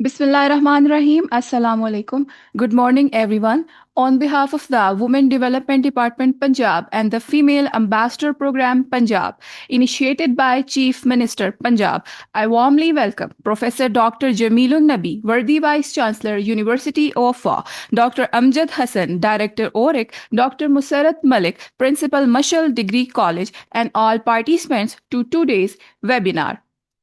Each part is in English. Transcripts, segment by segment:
Bismillahirrahmanirrahim. Assalamu alaikum. Good morning, everyone. On behalf of the Women Development Department Punjab and the Female Ambassador Program Punjab, initiated by Chief Minister Punjab, I warmly welcome Professor Dr. Jamilun Nabi, Worthy Vice Chancellor, University of Law, Dr. Amjad Hassan, Director ORIC, Dr. Musarat Malik, Principal Mashal Degree College, and all participants to today's webinar.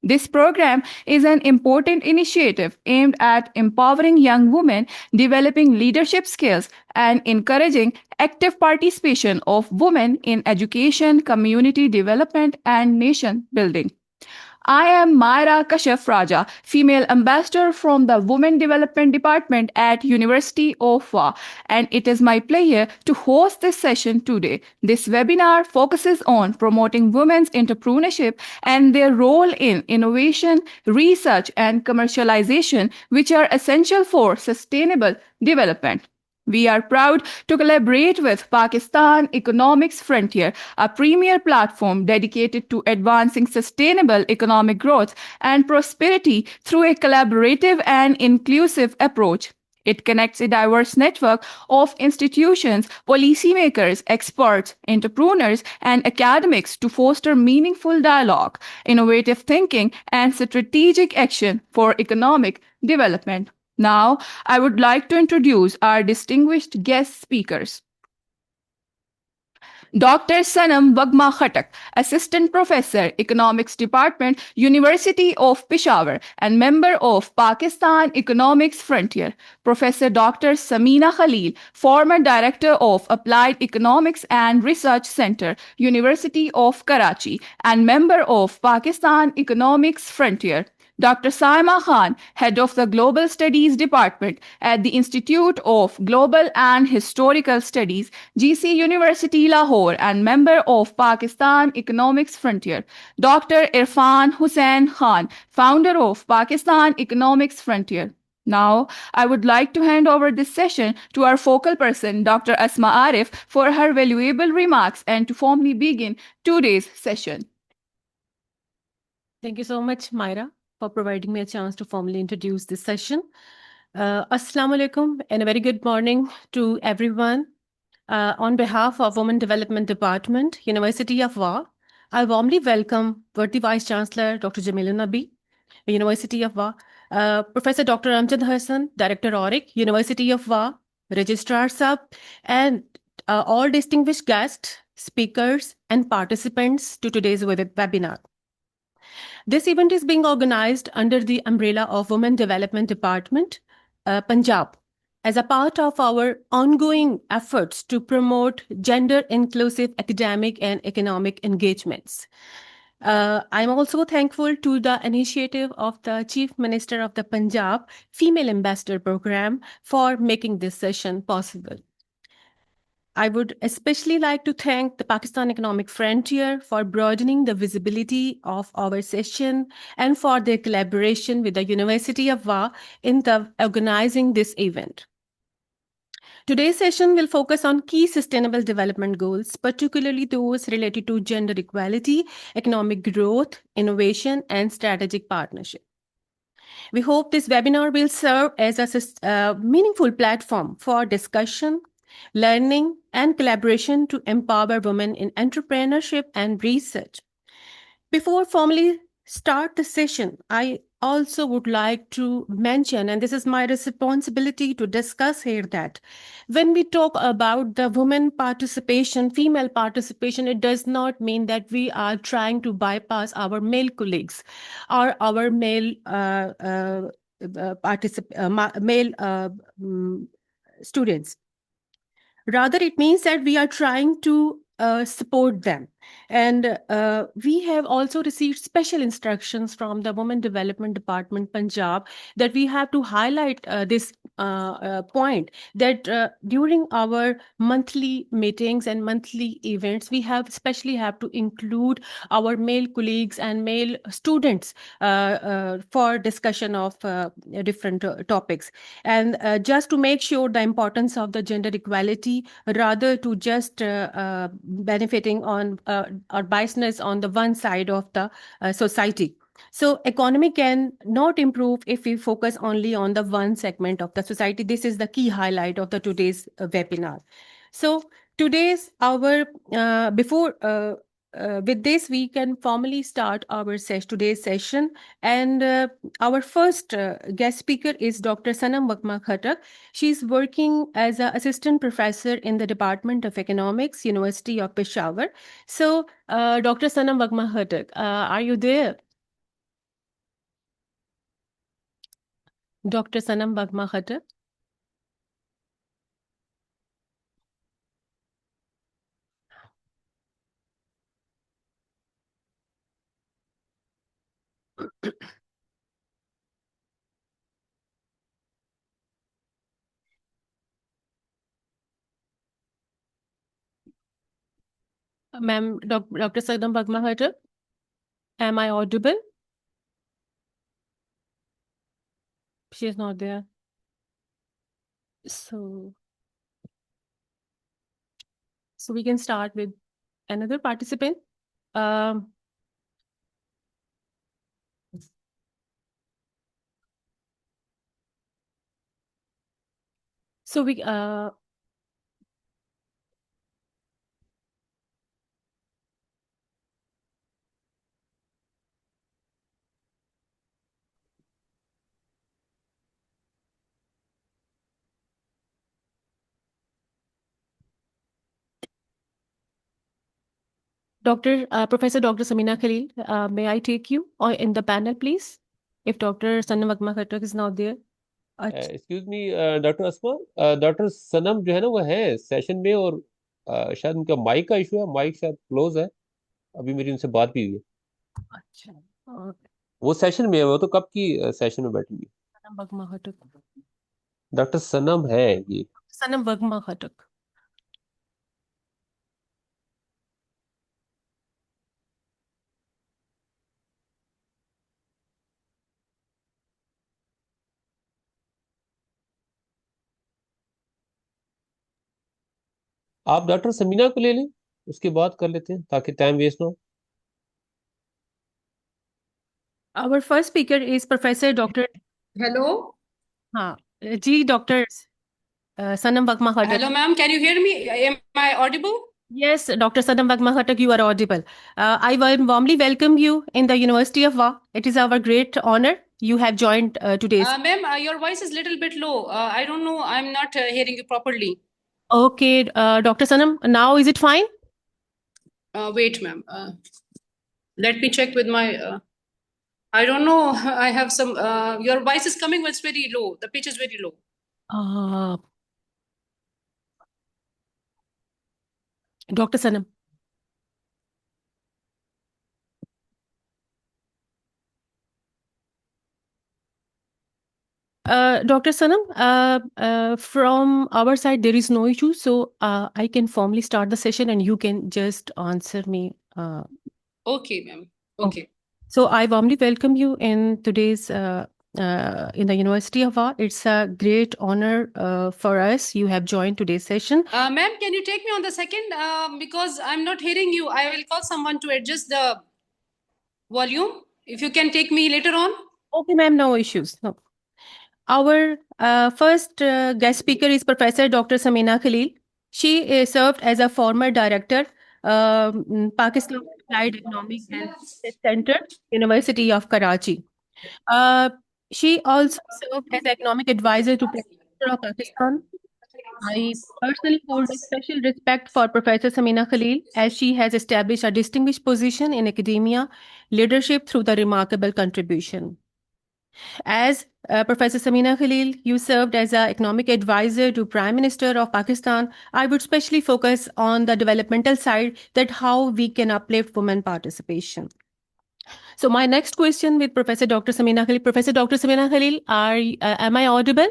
This program is an important initiative aimed at empowering young women, developing leadership skills, and encouraging active participation of women in education, community development, and nation building. I am Maira Kashaf Raja, female ambassador from the Women Development Department at University of Wa, and it is my pleasure to host this session today. This webinar focuses on promoting women's entrepreneurship and their role in innovation, research, and commercialization, which are essential for sustainable development. We are proud to collaborate with Pakistan Economics Frontier, a premier platform dedicated to advancing sustainable economic growth and prosperity through a collaborative and inclusive approach. It connects a diverse network of institutions, policymakers, experts, entrepreneurs, and academics to foster meaningful dialogue, innovative thinking, and strategic action for economic development. Now, I would like to introduce our distinguished guest speakers. Dr. Sanam Bagma Khatak, Assistant Professor, Economics Department, University of Peshawar, and member of Pakistan Economics Frontier. Professor Dr. Samina Khalil, former Director of Applied Economics and Research Center, University of Karachi, and member of Pakistan Economics Frontier. Dr. Saima Khan, Head of the Global Studies Department at the Institute of Global and Historical Studies, GC University Lahore, and member of Pakistan Economics Frontier. Dr. Irfan Hussain Khan, founder of Pakistan Economics Frontier. Now, I would like to hand over this session to our focal person, Dr. Asma Arif, for her valuable remarks and to formally begin today's session. Thank you so much, Myra, for providing me a chance to formally introduce this session. Assalamu alaikum and a very good morning to everyone. On behalf of Women Development Department, University of Wa, I warmly welcome Worthy Vice Chancellor Dr. Jamila Nabi, University of Wa, Professor Dr. Amjad Hassan, Director ORIC, University of Wa, Registrar Sab, and all distinguished guests, speakers, and participants to today's webinar. This event is being organized under the umbrella of Women Development Department, Punjab, as a part of our ongoing efforts to promote gender-inclusive academic and economic engagements. I'm also thankful to the initiative of the Chief Minister of the Punjab Female Ambassador Program for making this session possible. I would especially like to thank the Pakistan Economic Frontier for broadening the visibility of our session and for their collaboration with the University of Wa in organizing this event. Today's session will focus on key sustainable development goals, particularly those related to gender equality, economic growth, innovation, and strategic partnership. We hope this webinar will serve as a meaningful platform for discussion, learning, and collaboration to empower women in entrepreneurship and research. Before formally start the session, I also would like to mention, and this is my responsibility to discuss here, that when we talk about the women participation, female participation, it does not mean that we are trying to bypass our male colleagues or our male students. Rather, it means that we are trying to support them. And we have also received special instructions from the Women Development Department, Punjab, that we have to highlight this point, that during our monthly meetings and monthly events, we especially have to include our male colleagues and male students for discussion of different topics. And just to make sure the importance of the gender equality, rather to just benefiting on or biasness on the one side of the society. So economy can not improve if we focus only on the one segment of the society. This is the key highlight of the today's webinar. So today's our before with this we can formally start our today's session, and our first guest speaker is Dr. Sanam Vakma Khatak. She's working as an assistant professor in the Department of Economics, University of Peshawar. So Dr. Sanam Vakma Khatak, are you there? Dr. Sanam Bagma Khatak. Ma'am, Dr. Sanam Bagma Khatak, am I audible? She is not there. So, so we can start with another participant. Um, so we Dr. Professor Dr. Samina Khalil, may I take you or in the panel, please? If Dr. Sanam Bagma Khatak is not there. Excuse me doctor Asma doctor Sanam जो है ना वो है session में और शायद उनका mic का इशू है माइक शायद क्लोज है अभी मेरी उनसे बात भी हुई है अच्छा okay. वो सेशन में है वो तो कब की सेशन में बैठी हुई Sanam Bagma Khatak. डॉक्टर सनम है ये Sanam Bagma Khatak. आप डॉक्टर समीना को ले लें उसके बाद कर लेते हैं ताकि टाइम वेस्ट ना हो Our first speaker is Professor Dr. Hello. हाँ जी doctor Sanam Bagma Khatak. Hello, ma'am. Can you hear me? Am I audible? Yes, Dr. Sanam Bagma Khatak, you are audible. I warmly welcome you in the University of Wa. It is our great honor you have joined today's. Ma'am, your voice is little bit low. I don't know. I'm not hearing you properly. Okay, Dr. Sanam, now is it fine? Wait, ma'am. Let me check with my. I don't know. I have some. Your voice is coming, but it's very low. The pitch is very low. Dr. Sanam. Dr. Sanam, from our side, there is no issue. So I can formally start the session and you can just answer me. Okay, ma'am. Okay. So I warmly welcome you in today's in the University of Wa. It's a great honor for us. You have joined today's session. Ma'am, can you take me on the second? Because I'm not hearing you. I will call someone to adjust the volume. If you can take me later on. Okay, ma'am, no issues. No. Our first guest speaker is Professor Dr. Samina Khalil. She served as a former director, Pakistan Applied Economics and Research Center, University of Karachi. She also served as economic advisor to Prime Minister of Pakistan. I personally hold a special respect for Professor Samina Khalil as she has established a distinguished position in academia leadership through the remarkable contribution. As Professor Samina Khalil, you served as an economic advisor to Prime Minister of Pakistan. I would especially focus on the developmental side, that how we can uplift women participation. So my next question with Professor Dr. Samina Khalil. Professor Dr. Samina Khalil, am I audible?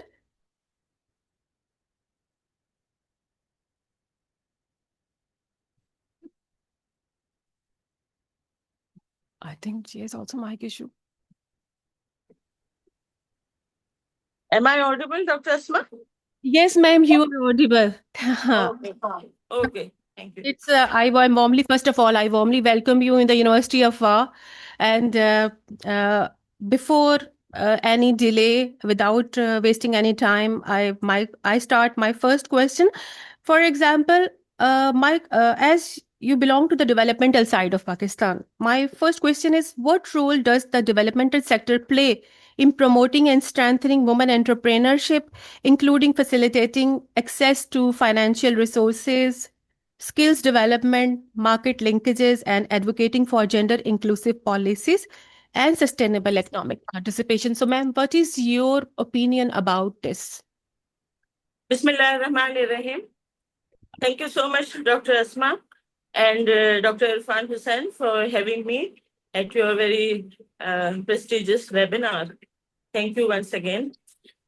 I think she has also mic issue. Am I audible, Dr. Asma? Yes, ma'am, you are audible. Okay, fine. Okay, thank you. It's I warmly, first of all, I warmly welcome you in the University of Wa. And before any delay, without wasting any time, I start my first question. For example, Mike, as you belong to the developmental side of Pakistan, my first question is: what role does the developmental sector play in promoting and strengthening women entrepreneurship, including facilitating access to financial resources, skills development, market linkages, and advocating for gender inclusive policies and sustainable economic participation? So, ma'am, what is your opinion about this? Bismillahirrahmanirrahim. Thank you so much, Dr. Asma and Dr. Irfan Hussain, for having me at your very prestigious webinar. Thank you once again.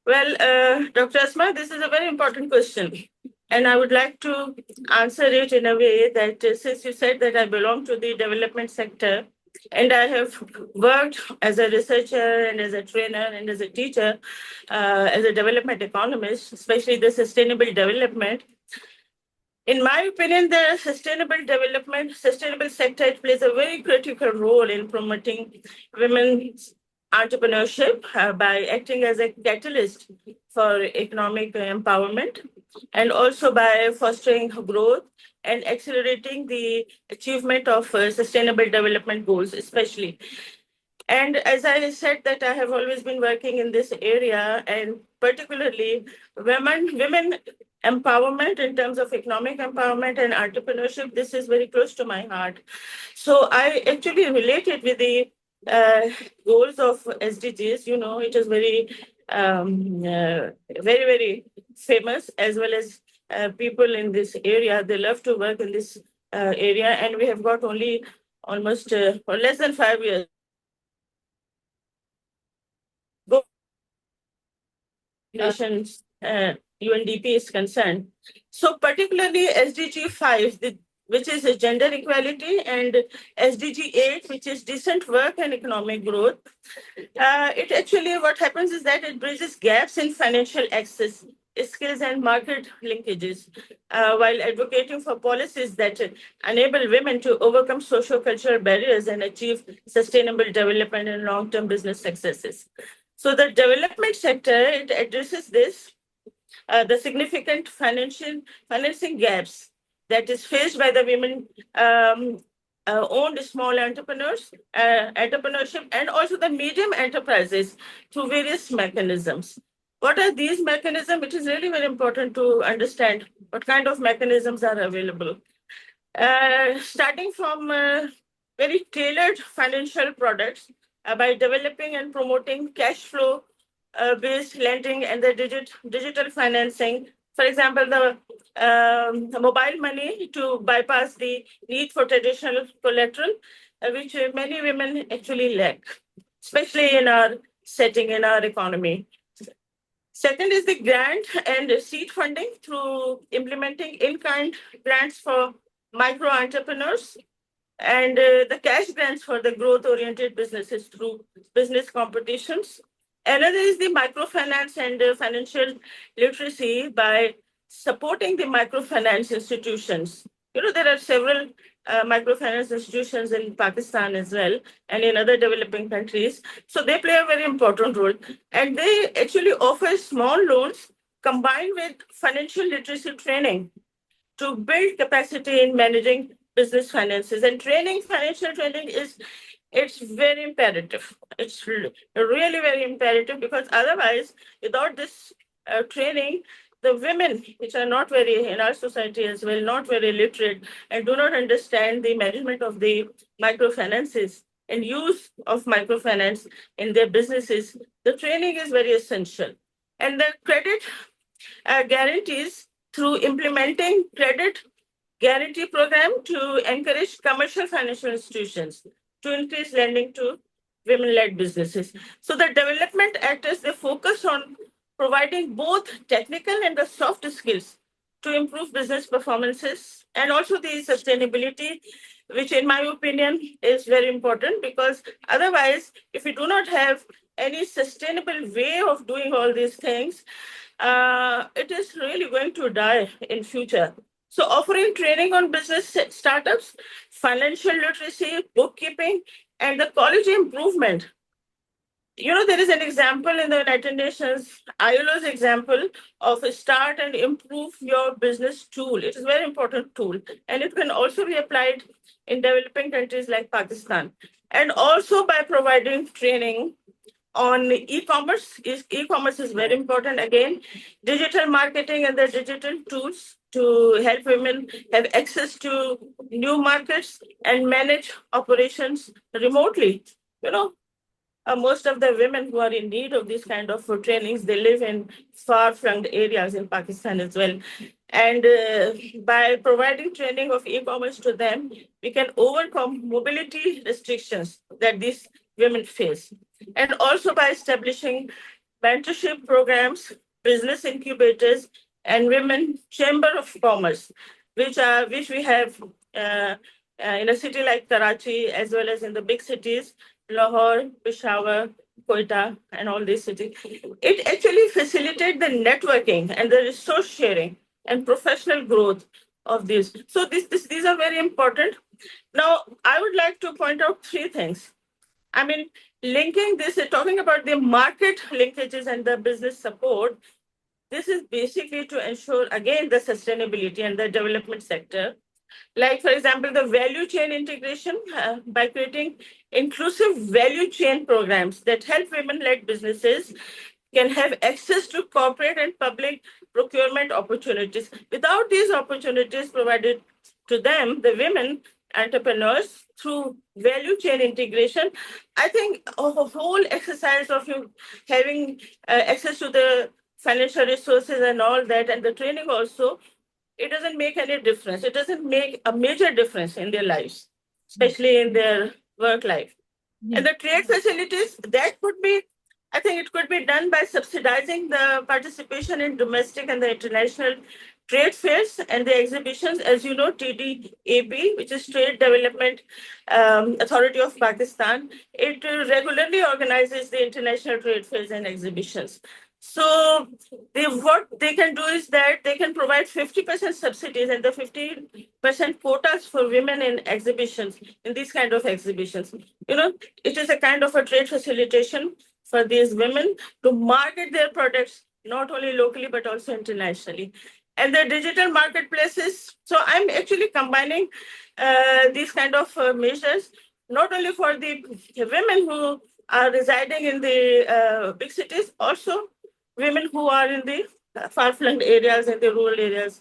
Well, Dr. Asma, this is a very important question. And I would like to answer it in a way that since you said that I belong to the development sector, and I have worked as a researcher and as a trainer and as a teacher, as a development economist, especially the sustainable development. In my opinion, the sustainable sector, it plays a very critical role in promoting women's entrepreneurship by acting as a catalyst for economic empowerment and also by fostering growth and accelerating the achievement of sustainable development goals, especially. And as I said, that I have always been working in this area, and particularly women empowerment in terms of economic empowerment and entrepreneurship. This is very close to my heart. So I actually related with the goals of SDGs. You know, it is very famous, as well as people in this area. They love to work in this area, and we have got only almost or less than 5 years. Nations, UNDP is concerned. So particularly SDG 5, which is gender equality, and SDG 8, which is decent work and economic growth. It actually, what happens is that it bridges gaps in financial access, skills and market linkages, while advocating for policies that enable women to overcome socio-cultural barriers and achieve sustainable development and long-term business successes. So the development sector, it addresses this, the significant financing gaps that is faced by the women owned small entrepreneurship, and also the medium enterprises through various mechanisms. What are these mechanisms? It is really very important to understand what kind of mechanisms are available. Starting from very tailored financial products by developing and promoting cash flow based lending and the digital financing. For example, the mobile money to bypass the need for traditional collateral, which many women actually lack, especially in our setting, in our economy. Second is the grant and seed funding through implementing in-kind grants for micro entrepreneurs, and the cash grants for the growth-oriented businesses through business competitions. Another is the microfinance and financial literacy by supporting the microfinance institutions. You know, there are several microfinance institutions in Pakistan as well and in other developing countries. So they play a very important role. And they actually offer small loans combined with financial literacy training to build capacity in managing business finances. And financial training it's very imperative. It's really very imperative, because otherwise, without this training, the women, which are not very, in our society as well, not very literate and do not understand the management of the microfinances and use of microfinance in their businesses, the training is very essential. And the credit guarantees through implementing credit guarantee program to encourage commercial financial institutions to increase lending to women-led businesses. So the Development Actors, they focus on providing both technical and the soft skills to improve business performances, and also the sustainability, which in my opinion is very important, because otherwise, if we do not have any sustainable way of doing all these things, it is really going to die in future. So offering training on business startups, financial literacy, bookkeeping, And the quality improvement, there is an example in the United Nations, ILO's example of a start and improve your business tool. It is a very important tool, and it can also be applied in developing countries like Pakistan. And also by providing training on e-commerce. E-commerce is very important. Again, digital marketing and the digital tools to help women have access to new markets and manage operations remotely. You know, most of the women who are in need of this kind of trainings, they live in far-flung areas in Pakistan as well. And by providing training of e-commerce to them, we can overcome mobility restrictions that these women face. And also by establishing mentorship programs, business incubators, and women chamber of commerce, which we have in a city like Karachi as well as in the big cities Lahore, Peshawar, Quetta, and all these cities. It actually facilitates the networking and the resource sharing and professional growth of these. So these are very important. Now, I would like to point out three things. I mean, linking this, talking about the market linkages and the business support, this is basically to ensure, again, the sustainability and the development sector. Like, for example, the value chain integration by creating inclusive value chain programs that help women-led businesses can have access to corporate and public procurement opportunities. Without these opportunities provided to them, the women entrepreneurs, through value chain integration, I think a whole exercise of you having access to the financial resources and all that, and the training also, it doesn't make any difference. It doesn't make a major difference in their lives, especially in their work life. And the trade facilities, that could be, I think it could be done by subsidizing the participation in domestic and the international trade fairs and the exhibitions. As you know, TDAP, which is Trade Development Authority of Pakistan, it regularly organizes the international trade fairs and exhibitions. So what they can do is that they can provide 50% subsidies and the 50% quotas for women in exhibitions, in these kind of exhibitions. It is a kind of a trade facilitation for these women to market their products, not only locally, but also internationally. And the digital marketplaces, so I'm actually combining these kind of measures, not only for the women who are residing in the big cities, also women who are in the far-flung areas and the rural areas.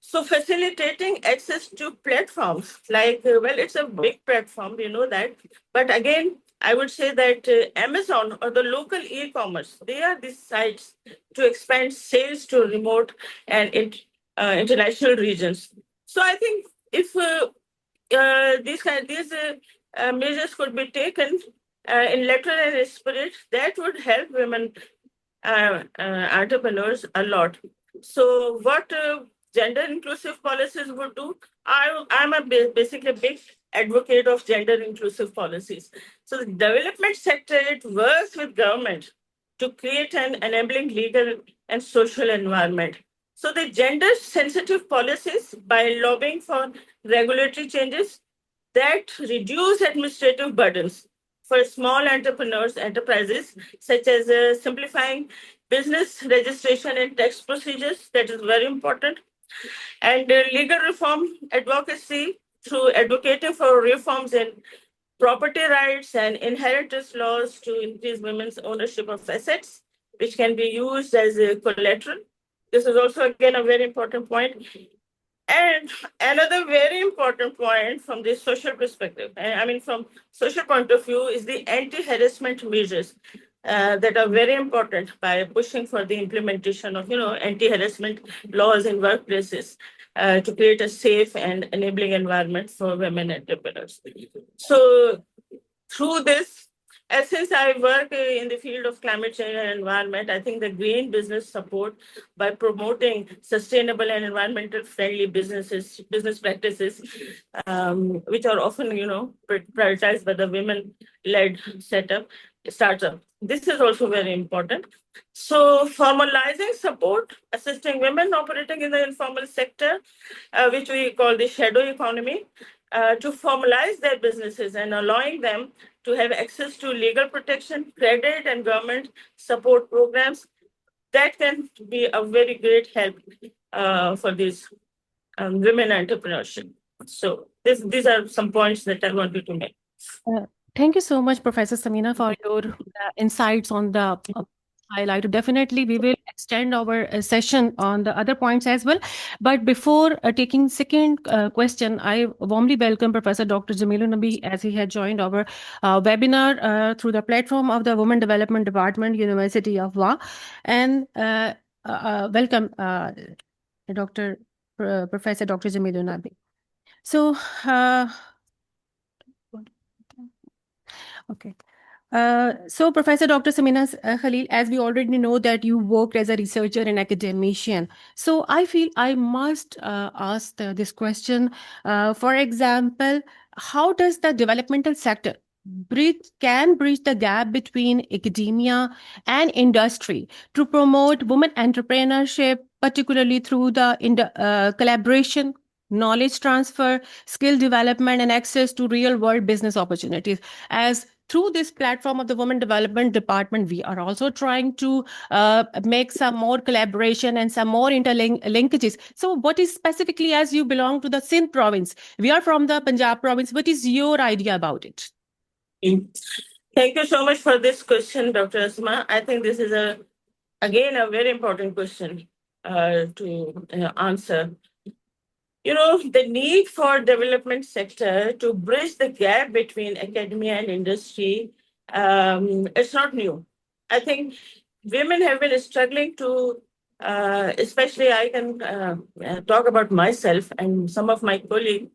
So facilitating access to platforms like, well, it's a big platform, we know that. But again, I would say that Amazon or the local e-commerce, they are these sites to expand sales to remote and international regions. So I think if these measures could be taken in letter and in spirit, that would help women entrepreneurs a lot. So what gender inclusive policies would do, I'm basically a big advocate of gender inclusive policies. So the development sector, it works with government to create an enabling legal and social environment. So the gender sensitive policies, by lobbying for regulatory changes that reduce administrative burdens for small enterprises, such as simplifying business registration and tax procedures, that is very important, and legal reform advocacy through advocating for reforms in property rights and inheritance laws to increase women's ownership of assets, which can be used as a collateral. This is also, again, a very important point. And another very important point from the social perspective, I mean, from social point of view, is the anti-harassment measures that are very important by pushing for the implementation of, anti-harassment laws in workplaces to create a safe and enabling environment for women entrepreneurs. So through this, since I work in the field of climate change and environment, I think the green business support by promoting sustainable and environmental friendly business practices, which are often, prioritized by the women-led startup. This is also very important. So formalizing support, assisting women operating in the informal sector, which we call the shadow economy, to formalize their businesses and allowing them to have access to legal protection, credit, and government support programs. That can be a very great help for these women entrepreneurship. So these are some points that I wanted to make. Thank you so much, Professor Samina, for your insights on the highlight. Definitely, we will extend our session on the other points as well. But before taking second question, I warmly welcome Professor Dr. Jamilun Nabi as he had joined our webinar through the platform of the Women Development Department, University of WA. And welcome, Dr. Professor Dr. Jamilun Nabi. So, okay. So, Professor Dr. Samina Khalil, as we already know that you worked as a researcher and academician, so I feel I must ask this question. For example, how does the developmental sector can bridge the gap between academia and industry to promote women entrepreneurship, particularly through the collaboration, knowledge transfer, skill development, and access to real-world business opportunities? As through this platform of the Women Development Department, we are also trying to make some more collaboration and some more interlinkages. So what is specifically, as you belong to the Sindh province, we are from the Punjab province, what is your idea about it? Thank you so much for this question, Dr. Asma. I think this is again a very important question to answer. The need for development sector to bridge the gap between academia and industry, it's not new. I think women have been struggling to, especially I can talk about myself and some of my colleagues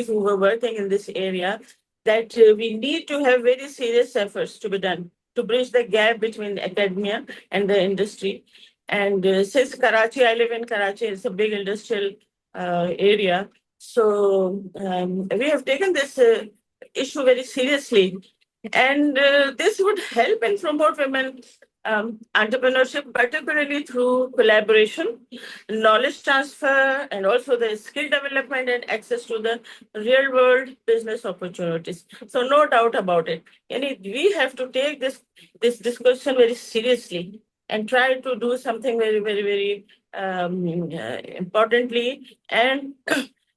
who were working in this area, that we need to have very serious efforts to be done to bridge the gap between academia and the industry. And since Karachi, I live in Karachi, it's a big industrial area. So we have taken this issue very seriously. And this would help and promote women entrepreneurship, particularly through collaboration, knowledge transfer, and also the skill development and access to the real world business opportunities. So no doubt about it. And we have to take this discussion very seriously and try to do something very, very, very importantly. And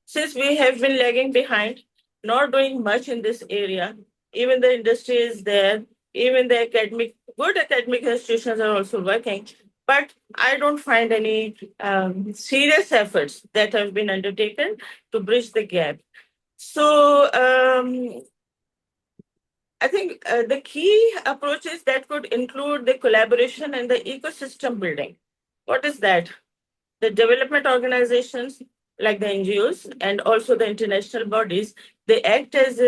since we have been lagging behind, not doing much in this area, even the industry is there, even the good academic institutions are also working, but I don't find any serious efforts that have been undertaken to bridge the gap. So I think the key approaches that could include the collaboration and the ecosystem building. What is that? The development organizations like the NGOs and also the international bodies, they act as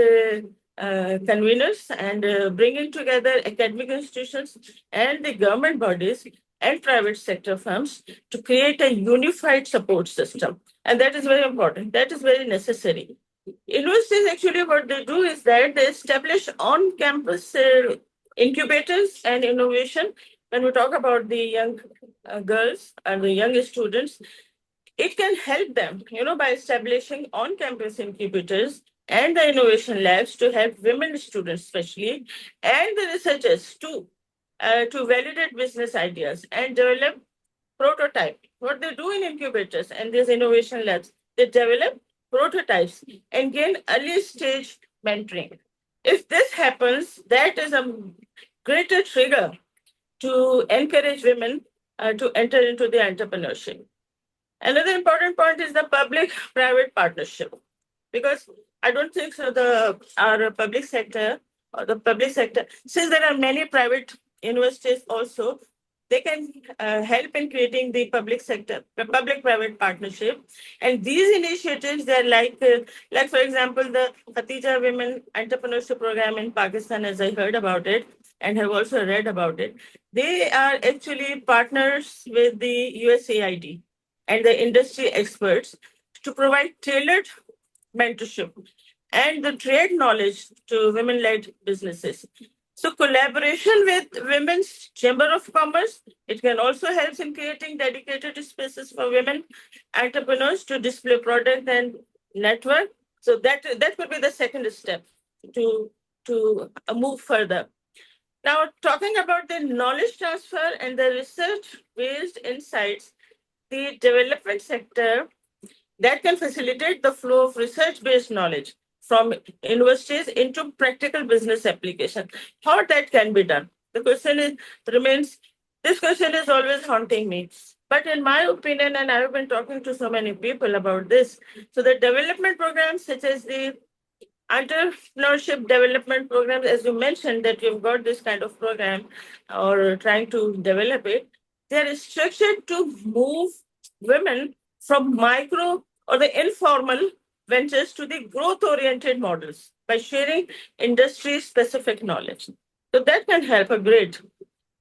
conveners and bringing together academic institutions and the government bodies and private sector firms to create a unified support system. And that is very important. That is very necessary. Universities actually what they do is that they establish on-campus incubators and innovation. When we talk about the young girls and the young students, it can help them, by establishing on-campus incubators and the innovation labs to help women students especially, and the researchers too, to validate business ideas and develop prototype. What they do in incubators and these innovation labs, they develop prototypes and gain early stage mentoring. If this happens, that is a greater trigger to encourage women to enter into the entrepreneurship. Another important point is the public-private partnership, because I don't think so our public sector or the public sector, since there are many private universities also, they can help in creating the public sector, the public-private partnership. And these initiatives, they're like for example, the Khatija Women Entrepreneurship Program in Pakistan, as I heard about it and have also read about it. They are actually partners with the USAID and the industry experts to provide tailored mentorship and the trade knowledge to women-led businesses. So collaboration with Women's Chamber of Commerce, it can also help in creating dedicated spaces for women entrepreneurs to display product and network. So that could be the second step to move further. Now, talking about the knowledge transfer and the research-based insights, the development sector that can facilitate the flow of research-based knowledge from universities into practical business application. How that can be done? The question remains. This question is always haunting me. But in my opinion, and I've been talking to so many people about this, so the development programs such as the entrepreneurship development programs, as you mentioned, that you've got this kind of program or trying to develop it, they are structured to move women from micro or the informal ventures to the growth oriented models by sharing industry specific knowledge. So that can help a great.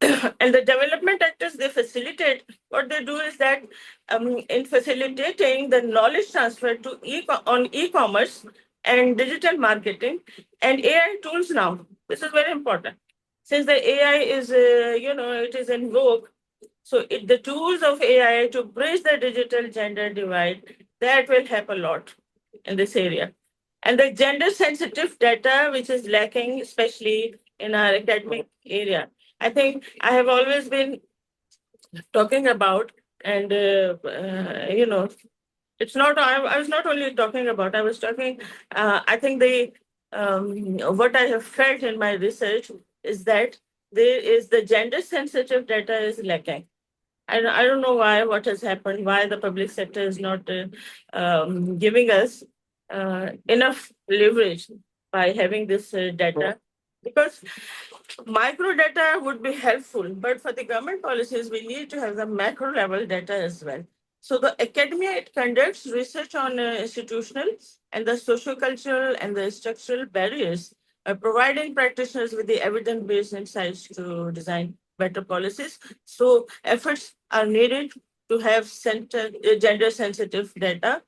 And the development actors, they facilitate, what they do is that in facilitating the knowledge transfer to on e-commerce and digital marketing and AI tools now. This is very important. Since the AI is, it is in vogue, so the tools of AI to bridge the digital gender divide, that will help a lot in this area. And the gender sensitive data, which is lacking, especially in our academic area. I think I have always been talking about, and it's not. I was not only talking about. I was talking. I think what I have felt in my research is that there is the gender sensitive data is lacking. And I don't know why, what has happened, why the public sector is not giving us enough leverage by having this data. Because micro data would be helpful, but for the government policies, we need to have the macro level data as well. So the academia, it conducts research on institutional and the sociocultural and the structural barriers, providing practitioners with the evidence-based insights to design better policies. So efforts are needed to have gender-sensitive data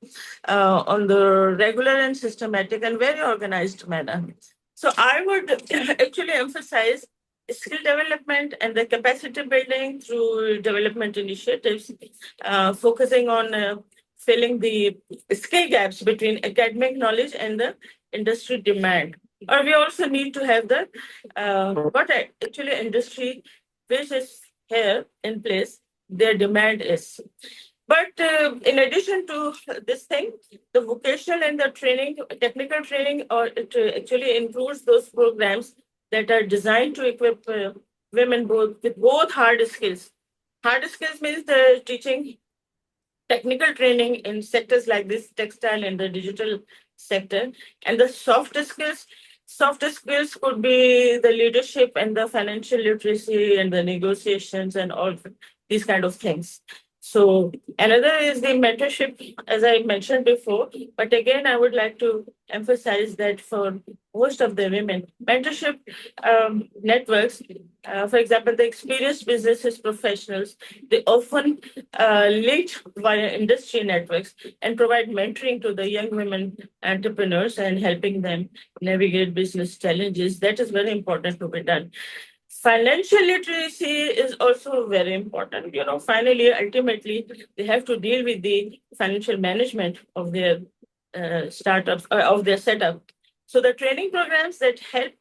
on the regular and systematic and very organized manner. So I would actually emphasize skill development and the capacity building through development initiatives, focusing on filling the skill gaps between academic knowledge and the industry demand. Or we also need to have the what actually industry which is here in place, their demand is. But in addition to this thing, the vocational and the training, technical training, or it actually includes those programs that are designed to equip women with both hard skills. Hard skills means the teaching technical training in sectors like this, textile and the digital sector, and the soft skills could be the leadership and the financial literacy and the negotiations and all these kind of things. So another is the mentorship, as I mentioned before. But again, I would like to emphasize that for most of the women, mentorship networks, for example, the experienced businesses professionals, they often lead via industry networks and provide mentoring to the young women entrepreneurs and helping them navigate business challenges. That is very important to be done. Financial literacy is also very important. Finally, ultimately, they have to deal with the financial management of their startups or of their setup. So the training programs that help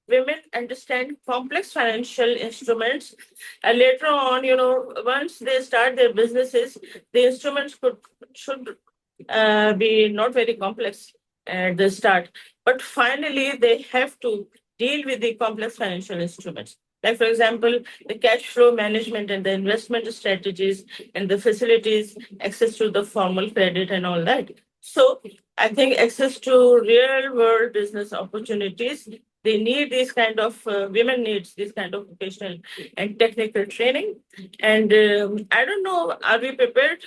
women understand complex financial instruments, and later on, once they start their businesses, the instruments should be not very complex at the start, but finally they have to deal with the complex financial instruments. Like, for example, the cash flow management and the investment strategies and the facilities, access to the formal credit and all that. So I think access to real world business opportunities, they need these kind of, women needs this kind of vocational and technical training. And I don't know, are we prepared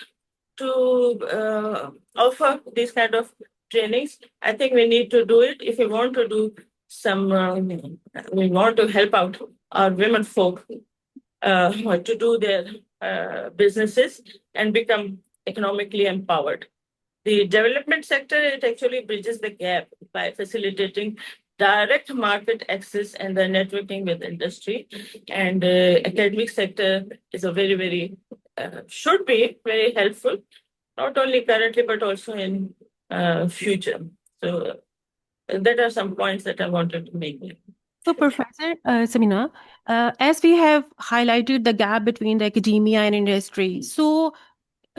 to offer these kind of trainings? I think we need to do it if we want to do some, we want to help out our women folk to do their businesses and become economically empowered. The development sector, it actually bridges the gap by facilitating direct market access and the networking with industry. And academic sector is a very, very, should be very helpful, not only currently, but also in future. So that are some points that I wanted to make. So, Professor Samina, as we have highlighted the gap between the academia and industry, so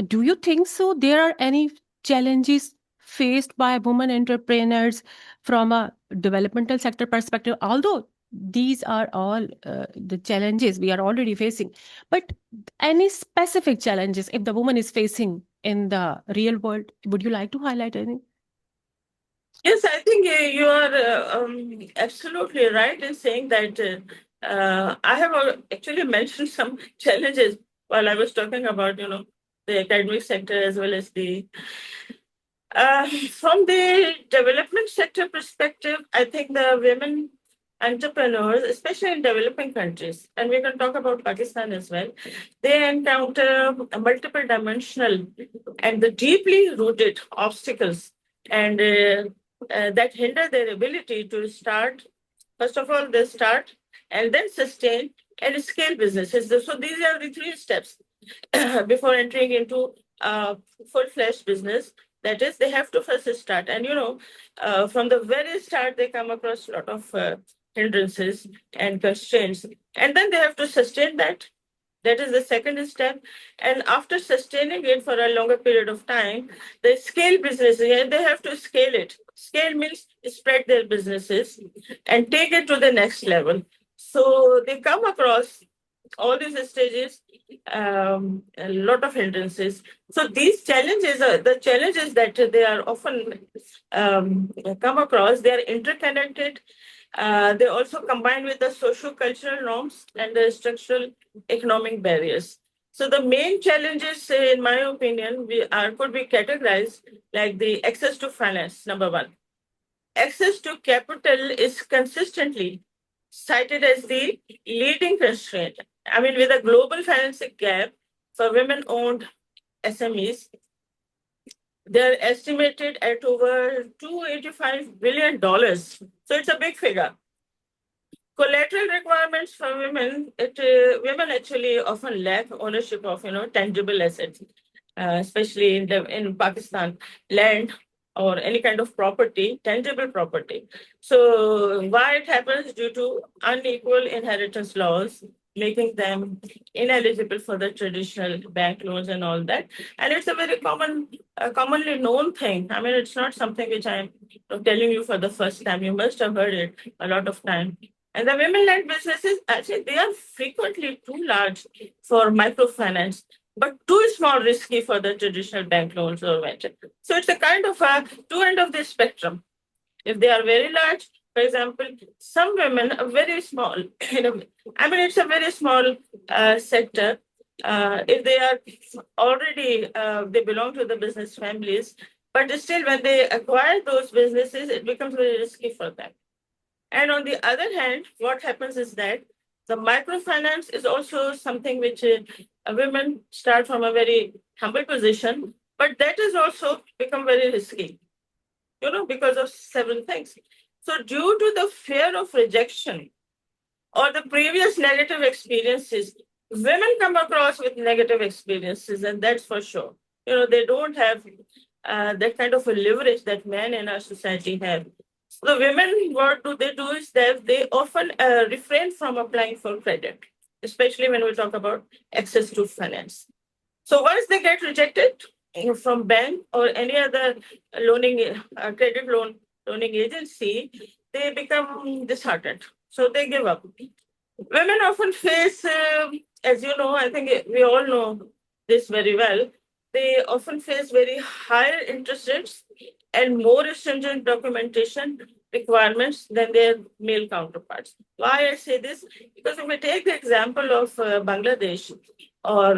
do you think so? There are any challenges faced by women entrepreneurs from a developmental sector perspective? Although these are all the challenges we are already facing, but any specific challenges if the woman is facing in the real world, would you like to highlight any? Yes, I think you are absolutely right in saying that I have actually mentioned some challenges while I was talking about, the academic sector as well as the from the development sector perspective, I think the women entrepreneurs, especially in developing countries, and we can talk about Pakistan as well, they encounter multiple dimensional and the deeply rooted obstacles and that hinder their ability to start. First of all, they start and then sustain and scale businesses. So these are the three steps before entering into full-fledged business. That is, they have to first start. And, from the very start, they come across a lot of hindrances and constraints. And then they have to sustain that. That is the second step. And after sustaining it for a longer period of time, they scale businesses and they have to scale it. Scale means spread their businesses and take it to the next level. So they come across all these stages, a lot of hindrances. So these challenges are the challenges that they are often come across. They are interconnected. They also combine with the socio-cultural norms and the structural economic barriers. So the main challenges, in my opinion, could be categorized like the access to finance, number one. Access to capital is consistently cited as the leading constraint. I mean, with a global financing gap for women-owned SMEs, they're estimated at over $285 billion. So it's a big figure. Collateral requirements for women, women actually often lack ownership of tangible assets, especially in Pakistan, land or any kind of property, tangible property. So why it happens due to unequal inheritance laws, making them ineligible for the traditional bank loans and all that. And it's a very commonly known thing. I mean, it's not something which I'm telling you for the first time. You must have heard it a lot of time. And the women-led businesses, actually, they are frequently too large for microfinance, but too small risky for the traditional bank loans or venture. So it's a kind of a two end of the spectrum. If they are very large, for example, some women are very small. I mean, it's a very small sector. If they are already, they belong to the business families, but still when they acquire those businesses, it becomes very risky for them. And on the other hand, what happens is that the microfinance is also something which women start from a very humble position, but that has also become very risky, because of several things. So due to the fear of rejection or the previous negative experiences, women come across with negative experiences, and that's for sure. They don't have that kind of a leverage that men in our society have. The women, what do they do is that they often refrain from applying for credit, especially when we talk about access to finance. So once they get rejected from bank or any other credit loaning agency, they become disheartened. So they give up. Women often face, as you know, I think we all know this very well, they often face very higher interest rates and more stringent documentation requirements than their male counterparts. Why I say this? Because if we take the example of Bangladesh, or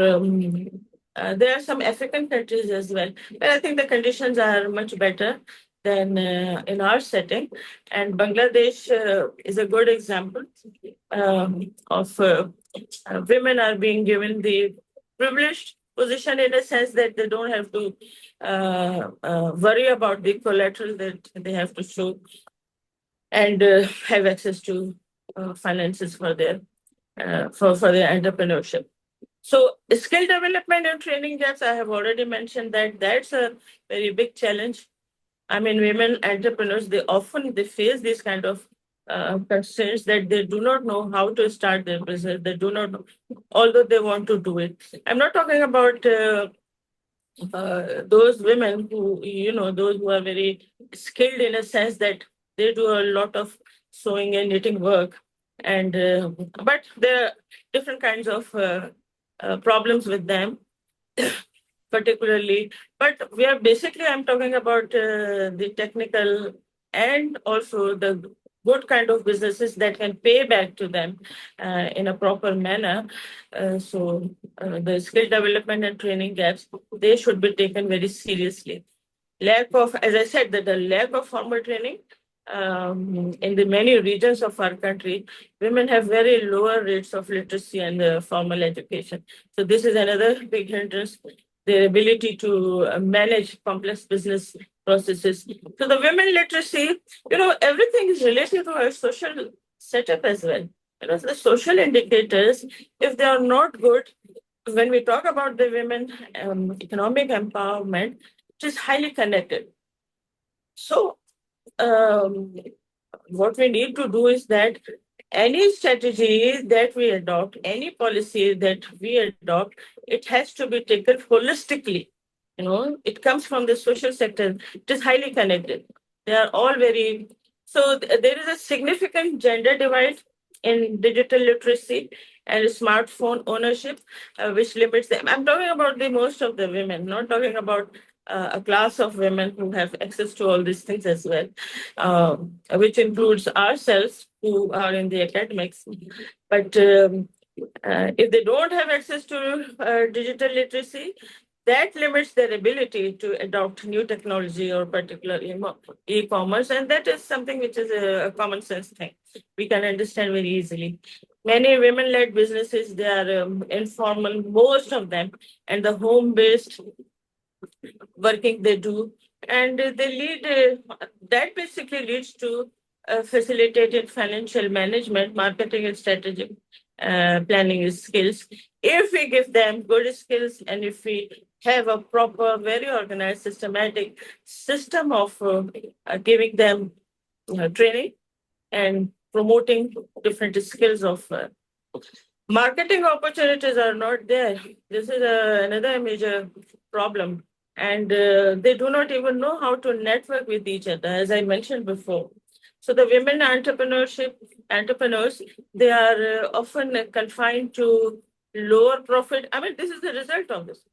there are some African countries as well, where I think the conditions are much better than in our setting. And Bangladesh is a good example of women are being given the privileged position in a sense that they don't have to worry about the collateral that they have to show and have access to finances for their entrepreneurship. So skill development and training gaps, I have already mentioned that that's a very big challenge. I mean, women entrepreneurs, they face these kind of constraints that they do not know how to start their business. They do not know, although they want to do it. I'm not talking about those women who, those who are very skilled in a sense that they do a lot of sewing and knitting work. And but there are different kinds of problems with them particularly. But we are basically, I'm talking about the technical and also the good kind of businesses that can pay back to them in a proper manner. The skill development and training gaps, they should be taken very seriously. Lack of, as I said, that the lack of formal training in the many regions of our country, women have very lower rates of literacy and formal education. So this is another big hindrance, their ability to manage complex business processes. So the women literacy, everything is related to our social setup as well. The social indicators, if they are not good, when we talk about the women economic empowerment, it is highly connected. So what we need to do is that any strategy that we adopt, any policy that we adopt, it has to be taken holistically. It comes from the social sector. It is highly connected. They are all very, so there is a significant gender divide in digital literacy and smartphone ownership, which limits them. I'm talking about the most of the women, not talking about a class of women who have access to all these things as well, which includes ourselves who are in the academics. But if they don't have access to digital literacy, that limits their ability to adopt new technology or particularly e-commerce. And that is something which is a common sense thing. We can understand very easily. Many women-led businesses, they are informal, most of them, and the home-based working they do, and they lead, that basically leads to facilitated financial management, marketing and strategic planning skills. If we give them good skills and if we have a proper, very organized, systematic system of giving them training and promoting different skills of marketing opportunities are not there. This is another major problem. And they do not even know how to network with each other, as I mentioned before. So the women entrepreneurs, they are often confined to lower profit. I mean, this is the result of this.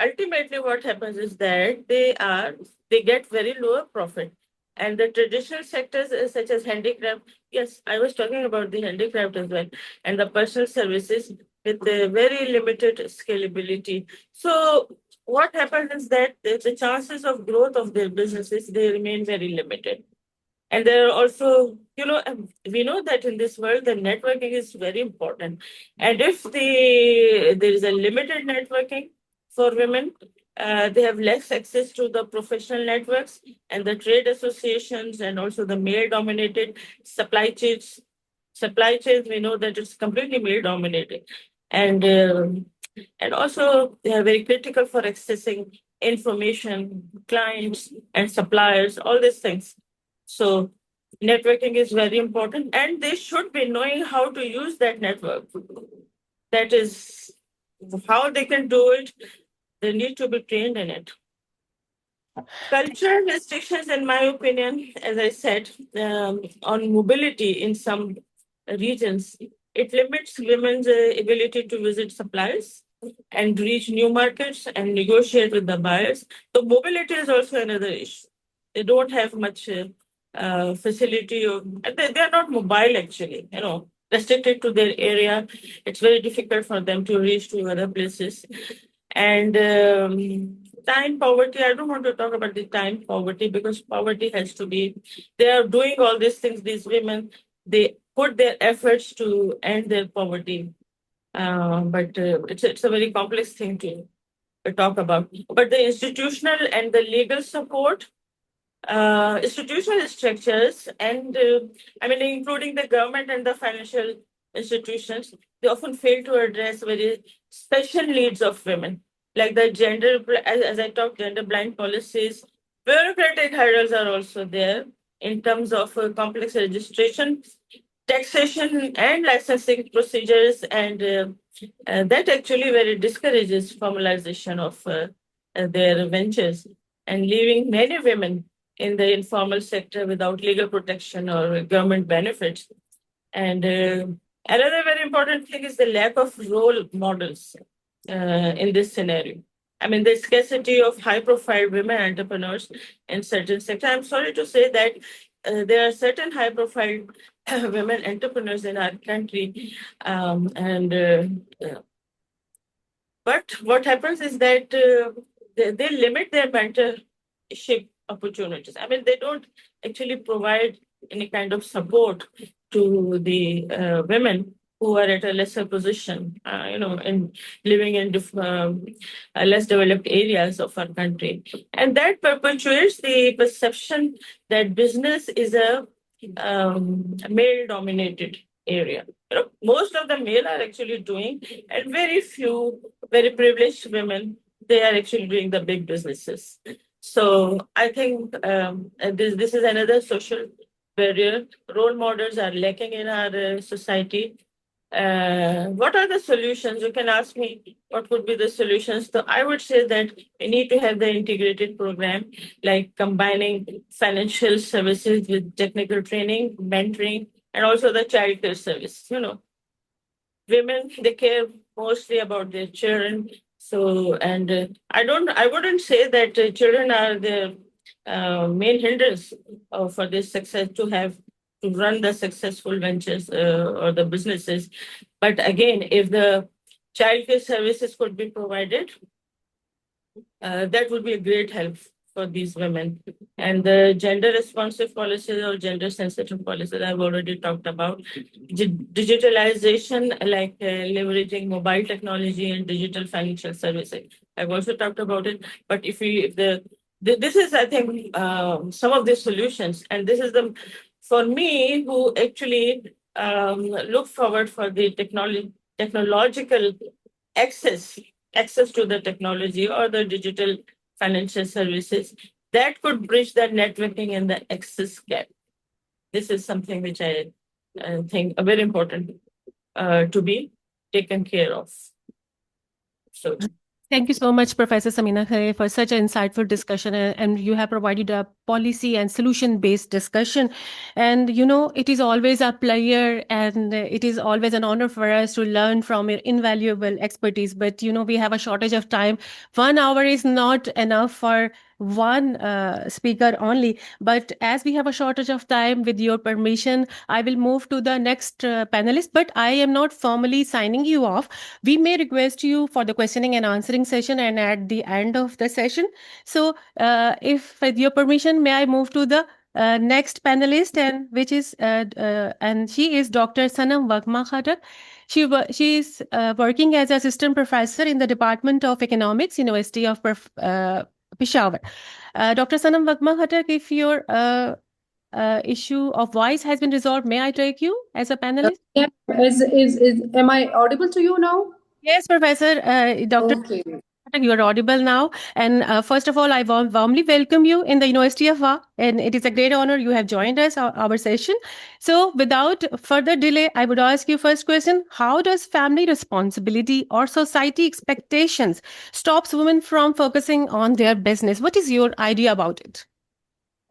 Ultimately, what happens is that they get very lower profit. And the traditional sectors such as handicraft, yes, I was talking about the handicraft as well, and the personal services with the very limited scalability. So what happens is that the chances of growth of their businesses, they remain very limited. And there are also, we know that in this world, the networking is very important. And if there is a limited networking for women, they have less access to the professional networks and the trade associations and also the male-dominated supply chains. Supply chains, we know that it's completely male-dominated. And also, they are very critical for accessing information, clients, and suppliers, all these things. So networking is very important, and they should be knowing how to use that network. That is how they can do it. They need to be trained in it. Cultural restrictions, in my opinion, as I said, on mobility in some regions, it limits women's ability to visit suppliers and reach new markets and negotiate with the buyers. So mobility is also another issue. They don't have much facility, they are not mobile actually, restricted to their area. It's very difficult for them to reach to other places. And time poverty, I don't want to talk about the time poverty because poverty has to be, they are doing all these things, these women, they put their efforts to end their poverty. But it's a very complex thing to talk about. But the institutional and the legal support, institutional structures, and including the government and the financial institutions, they often fail to address very special needs of women, like the as I talked, gender blind policies, Bureaucratic hurdles are also there in terms of complex registration, taxation, and licensing procedures, and that actually very discourages formalization of their ventures and leaving many women in the informal sector without legal protection or government benefits. And another very important thing is the lack of role models in this scenario. I mean, the scarcity of high-profile women entrepreneurs in certain sectors. I'm sorry to say that there are certain high-profile women entrepreneurs in our country, but what happens is that they limit their mentorship opportunities. I mean, they don't actually provide any kind of support to the women who are at a lesser position, in living in less developed areas of our country. And that perpetuates the perception that business is a male-dominated area. Most of the male are actually doing, and very few very privileged women, they are actually doing the big businesses. So I think this is another social barrier. Role models are lacking in our society. What are the solutions? You can ask me what would be the solutions. So I would say that we need to have the integrated program, like combining financial services with technical training, mentoring, and also the childcare service. Women, they care mostly about their children. So, and I wouldn't say that children are the main hindrance for this success to run the successful ventures or the businesses. But again, if the childcare services could be provided, that would be a great help for these women. And the gender responsive policies or gender sensitive policies I've already talked about. Digitalization, like leveraging mobile technology and digital financial services. I've also talked about it. But this is, I think, some of the solutions. And this is for me, who actually look forward for the technological access to the technology or the digital financial services that could bridge that networking and the access gap. This is something which I think are very important to be taken care of. So. Thank you so much, Professor Samina Khare, for such an insightful discussion. And you have provided a policy and solution-based discussion. And, it is always a pleasure and it is always an honor for us to learn from your invaluable expertise. But, we have a shortage of time. 1 hour is not enough for one speaker only. But as we have a shortage of time, with your permission, I will move to the next panelist. But I am not formally signing you off. We may request you for the questioning and answering session and at the end of the session. So if with your permission, may I move to the next panelist, and she is Dr. Sanam Wagma Khattak. She is working as assistant professor in the Department of Economics, University of Peshawar. Dr. Sanam Wagma Khattak, if your issue of voice has been resolved, may I take you as a panelist? Yeah. Am I audible to you now? Yes, Professor. Dr. Okay. You are audible now. And first of all, I warmly welcome you in the University of Va. And it is a great honor you have joined us, our session. So without further delay, I would ask you first question. How does family responsibility or society expectations stops women from focusing on their business? What is your idea about it?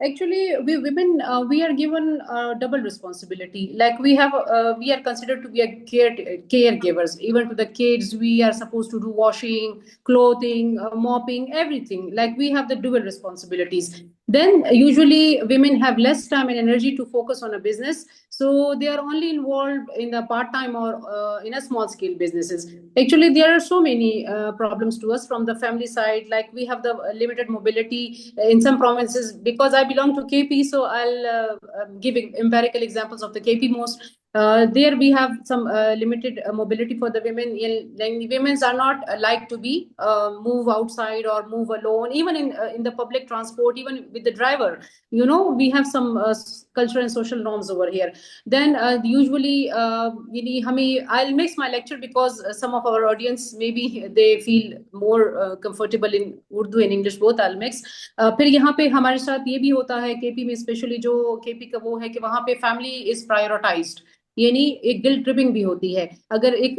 Actually, we women we are given double responsibility. Like we are considered to be a caregivers. Even to the kids, we are supposed to do washing, clothing, mopping, everything. Like we have the dual responsibilities. Then usually women have less time and energy to focus on a business, so they are only involved in the part-time or in a small-scale businesses. Actually, there are so many problems to us from the family side. Like we have the limited mobility in some provinces. Because I belong to KP, so I'll give empirical examples of the KP most. There we have some limited mobility for the women. Women are not like to be move outside or move alone, even in the public transport, even with the driver. We have some cultural and social norms over here. Then usually, I'll mix my lecture because some of our audience maybe they feel more comfortable in Urdu and English both. I'll mix. फिर यहाँ पे हमारे साथ ये भी होता है KP में, स्पेशली जो केपी का वो है कि वहाँ पे फैमिली इज प्रायोरिटाइज्ड, यानी एक गिल्ट ट्रिपिंग भी होती है। अगर एक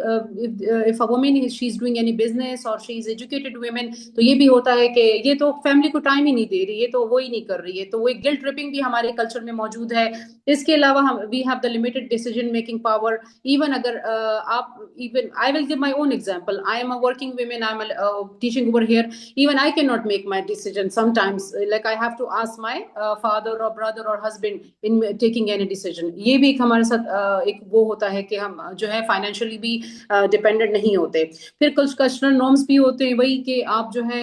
if a woman she is doing any business और शी इज एजुकेटेड वुमेन, तो ये भी होता है कि ये तो फैमिली को टाइम ही नहीं दे रही, ये तो वो ही नहीं कर रही है, तो वो एक गिल्ट ट्रिपिंग भी हमारे कल्चर में मौजूद है। इसके अलावा हम we have the limited decision making power. Even अगर आप even I will give my own example, I am a working women, I am teaching over here, even I cannot make my decision sometimes, like I have to ask my father or brother or husband in taking any decision। ये भी एक हमारे साथ एक वो होता है कि हम जो है फाइनेंशियली भी डिपेंडेंट नहीं होते। फिर कुछ कल्चरल नॉर्म्स भी होते हैं, वही कि आप जो है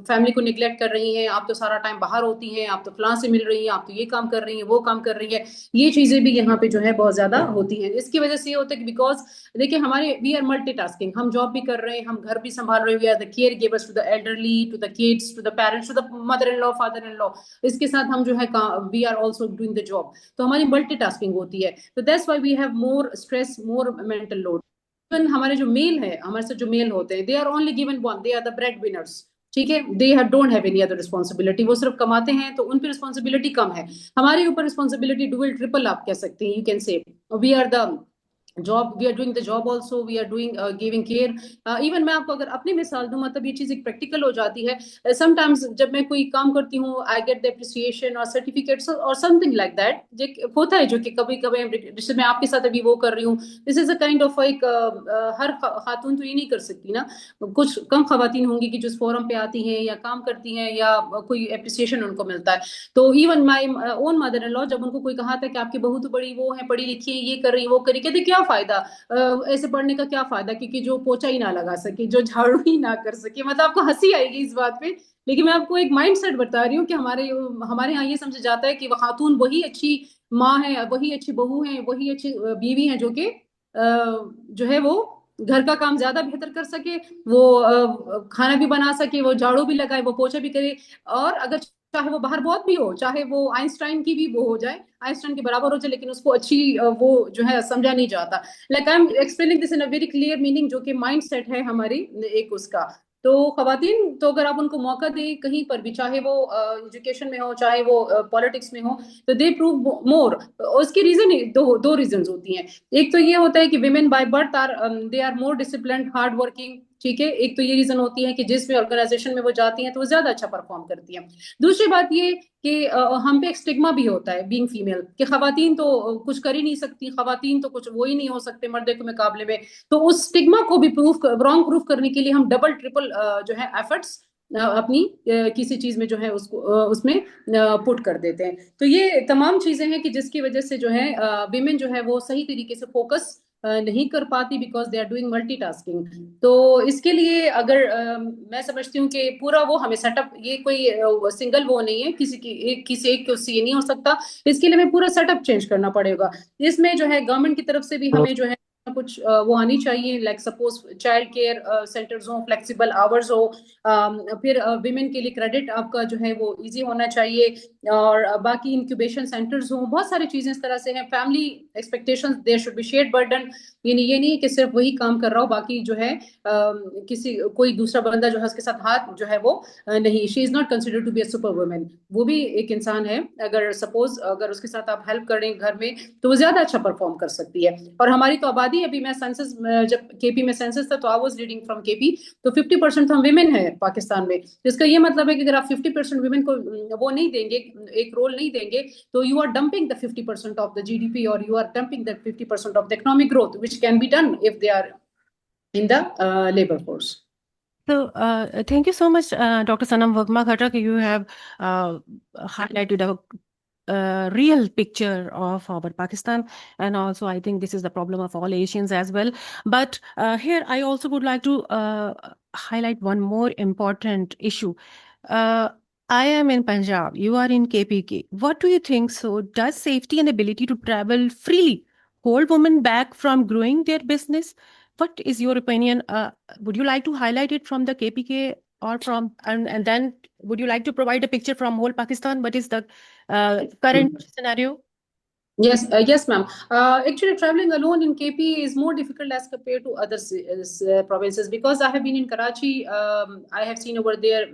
फैमिली को निग्लेक्ट कर रही हैं, आप तो सारा टाइम बाहर होती हैं, आप तो फलां से मिल रही हैं, आप तो ये काम कर रही हैं, वो काम कर रही है। ये चीजें भी यहाँ पे जो है बहुत ज्यादा होती हैं। इसकी वजह से ये होता है कि बिकॉज देखिए हमारे वी आर मल्टीटास्किंग, हम जॉब भी कर रहे हैं, हम घर भी संभाल रहे हैं, we are the caregivers to the elderly, to the kids, to the parents, to the mother in law, father in law. इसके साथ हम जो है we are also doing the job, तो हमारी मल्टीटास्किंग होती है। तो that's why we have more stress, more mental load. Even हमारे जो मेल है, हमारे से जो मेल होते हैं, they are only given one, they are the breadwinners, ठीक है, they don't have any other responsibility, वो सिर्फ कमाते हैं, तो उन पर रिस्पॉन्सिबिलिटी कम है। हमारे ऊपर रिस्पॉन्सिबिलिटी डुअल ट्रिपल आप कह सकते हैं, you can say we are the job, we are doing the job also, we are doing giving care. Even मैं आपको अगर अपनी मिसाल दूं, मतलब ये चीज एक प्रैक्टिकल हो जाती है। समटाइम्स जब मैं कोई काम करती हूँ, आई गेट द अप्रिसिएशन और सर्टिफिकेट्स और समथिंग लाइक दैट होता है, जो कि कभी कभी जैसे मैं आपके साथ अभी वो कर रही हूँ, this is a kind of एक हर खातून तो ये नहीं कर सकती ना, कुछ कम खवातीन होंगी कि जो इस फोरम पे आती हैं या काम करती हैं या कोई अप्रिसिएशन उनको मिलता है। तो even my own mother in law, जब उनको कोई कहा था कि आपकी बहू तो बड़ी वो है, पढ़ी लिखी है, ये कर रही, वो करी, कहते क्या फायदा, ऐसे पढ़ने का क्या फायदा, क्योंकि जो पोछा ही ना लगा सके, जो झाड़ू ही ना कर सके। मतलब आपको हंसी आएगी इस बात पे, लेकिन मैं आपको एक माइंड सेट बता रही हूँ कि हमारे हमारे यहाँ ये समझा जाता है कि वह खातून वही अच्छी माँ है, वही अच्छी बहू है, वही अच्छी बीवी है, जो कि जो है वो घर का काम ज्यादा बेहतर कर सके, वो खाना भी बना सके, वो झाड़ू भी लगाए, वो पोछा भी करे, और अगर चाहे वो बाहर बहुत भी हो, चाहे वो आइंस्टाइन की भी वो हो जाए, आइंस्टाइन के बराबर हो जाए, लेकिन उसको अच्छी वो जो है समझा नहीं जाता। Like I am explaining this in a very clear meaning, जो कि माइंड सेट है हमारी एक उसका। तो खवातीन, तो अगर आप उनको मौका दें कहीं पर भी, चाहे वो एजुकेशन में हो, चाहे वो पॉलिटिक्स में हो, तो दे प्रूव मोर। उसकी रीजन दो रीजन होती हैं। एक तो ये होता है कि women by birth are they are more discipline, hard working, ठीक है, एक तो ये रीजन होती है कि जिस भी ऑर्गेनाइजेशन में वो जाती हैं तो वो ज्यादा अच्छा परफॉर्म करती हैं। दूसरी बात ये कि हम पे एक स्टिग्मा भी होता है बीइंग फीमेल, कि खवातीन तो कुछ कर ही नहीं सकती, खवातीन तो कुछ वो ही नहीं हो सकते मर्दे के मुकाबले में। तो उस स्टिग्मा को भी रॉन्ग प्रूफ करने के लिए हम डबल ट्रिपल जो है एफर्ट्स अपनी किसी चीज में जो है उसको उसमें पुट कर देते हैं। तो ये तमाम चीजें हैं कि जिसकी वजह से जो है विमेन जो है वो सही तरीके से फोकस नहीं कर पाती, because they are doing multitasking. तो इसके लिए अगर मैं समझती हूँ कि पूरा वो हमें सेटअप, ये कोई सिंगल वो नहीं है, किसी एक को उससे ये नहीं हो सकता, इसके लिए हमें पूरा सेटअप चेंज करना पड़ेगा। इसमें जो है गवर्नमेंट की तरफ से भी हमें जो है कुछ वो आनी चाहिए, like suppose child care centres हो, फ्लेक्सिबल आवर्स हो, फिर विमेन के लिए क्रेडिट आपका जो है वो इजी होना चाहिए, और बाकी इंक्यूबेशन सेंटर्स हो, बहुत सारी चीजें इस तरह से हैं। Family expectations, there should be shared burden, यानी ये नहीं कि सिर्फ वही काम कर रहा हो, बाकी जो है किसी कोई दूसरा बंदा जो है उसके साथ हाथ जो है वो नहीं, she is not considered to be a super women, वो भी एक इंसान है। अगर सपोज अगर उसके साथ आप हेल्प करें घर में, तो वो ज्यादा अच्छा परफॉर्म कर सकती है। और हमारी तो आबादी, अभी मैं सेंसस, जब केपी में सेंसस था तो I was reading from KP, तो 50% तो हम विमेन है पाकिस्तान में। जिसका ये मतलब है कि अगर आप 50% विमेन को वो नहीं देंगे, एक रोल नहीं देंगे, तो you are dumping the 50% of the GDP, or you are dumping the 50% of the economic growth, which can be done if they are in the labor force. So, thank you so much, Dr. Sanam Verma Khatra, you have highlighted a real picture of our Pakistan, and also I think this is the problem of all Asians as well. But here I also would like to highlight one more important issue. I am in Punjab, you are in KPK. What do you think? So, does safety and ability to travel freely hold women back from growing their business? What is your opinion? Would you like to highlight it from the KPK or from, and then would you like to provide a picture from whole Pakistan? What is the current scenario? Yes, yes, ma'am. Actually, traveling alone in KP is more difficult as compared to other provinces, because I have been in Karachi. I have seen over there.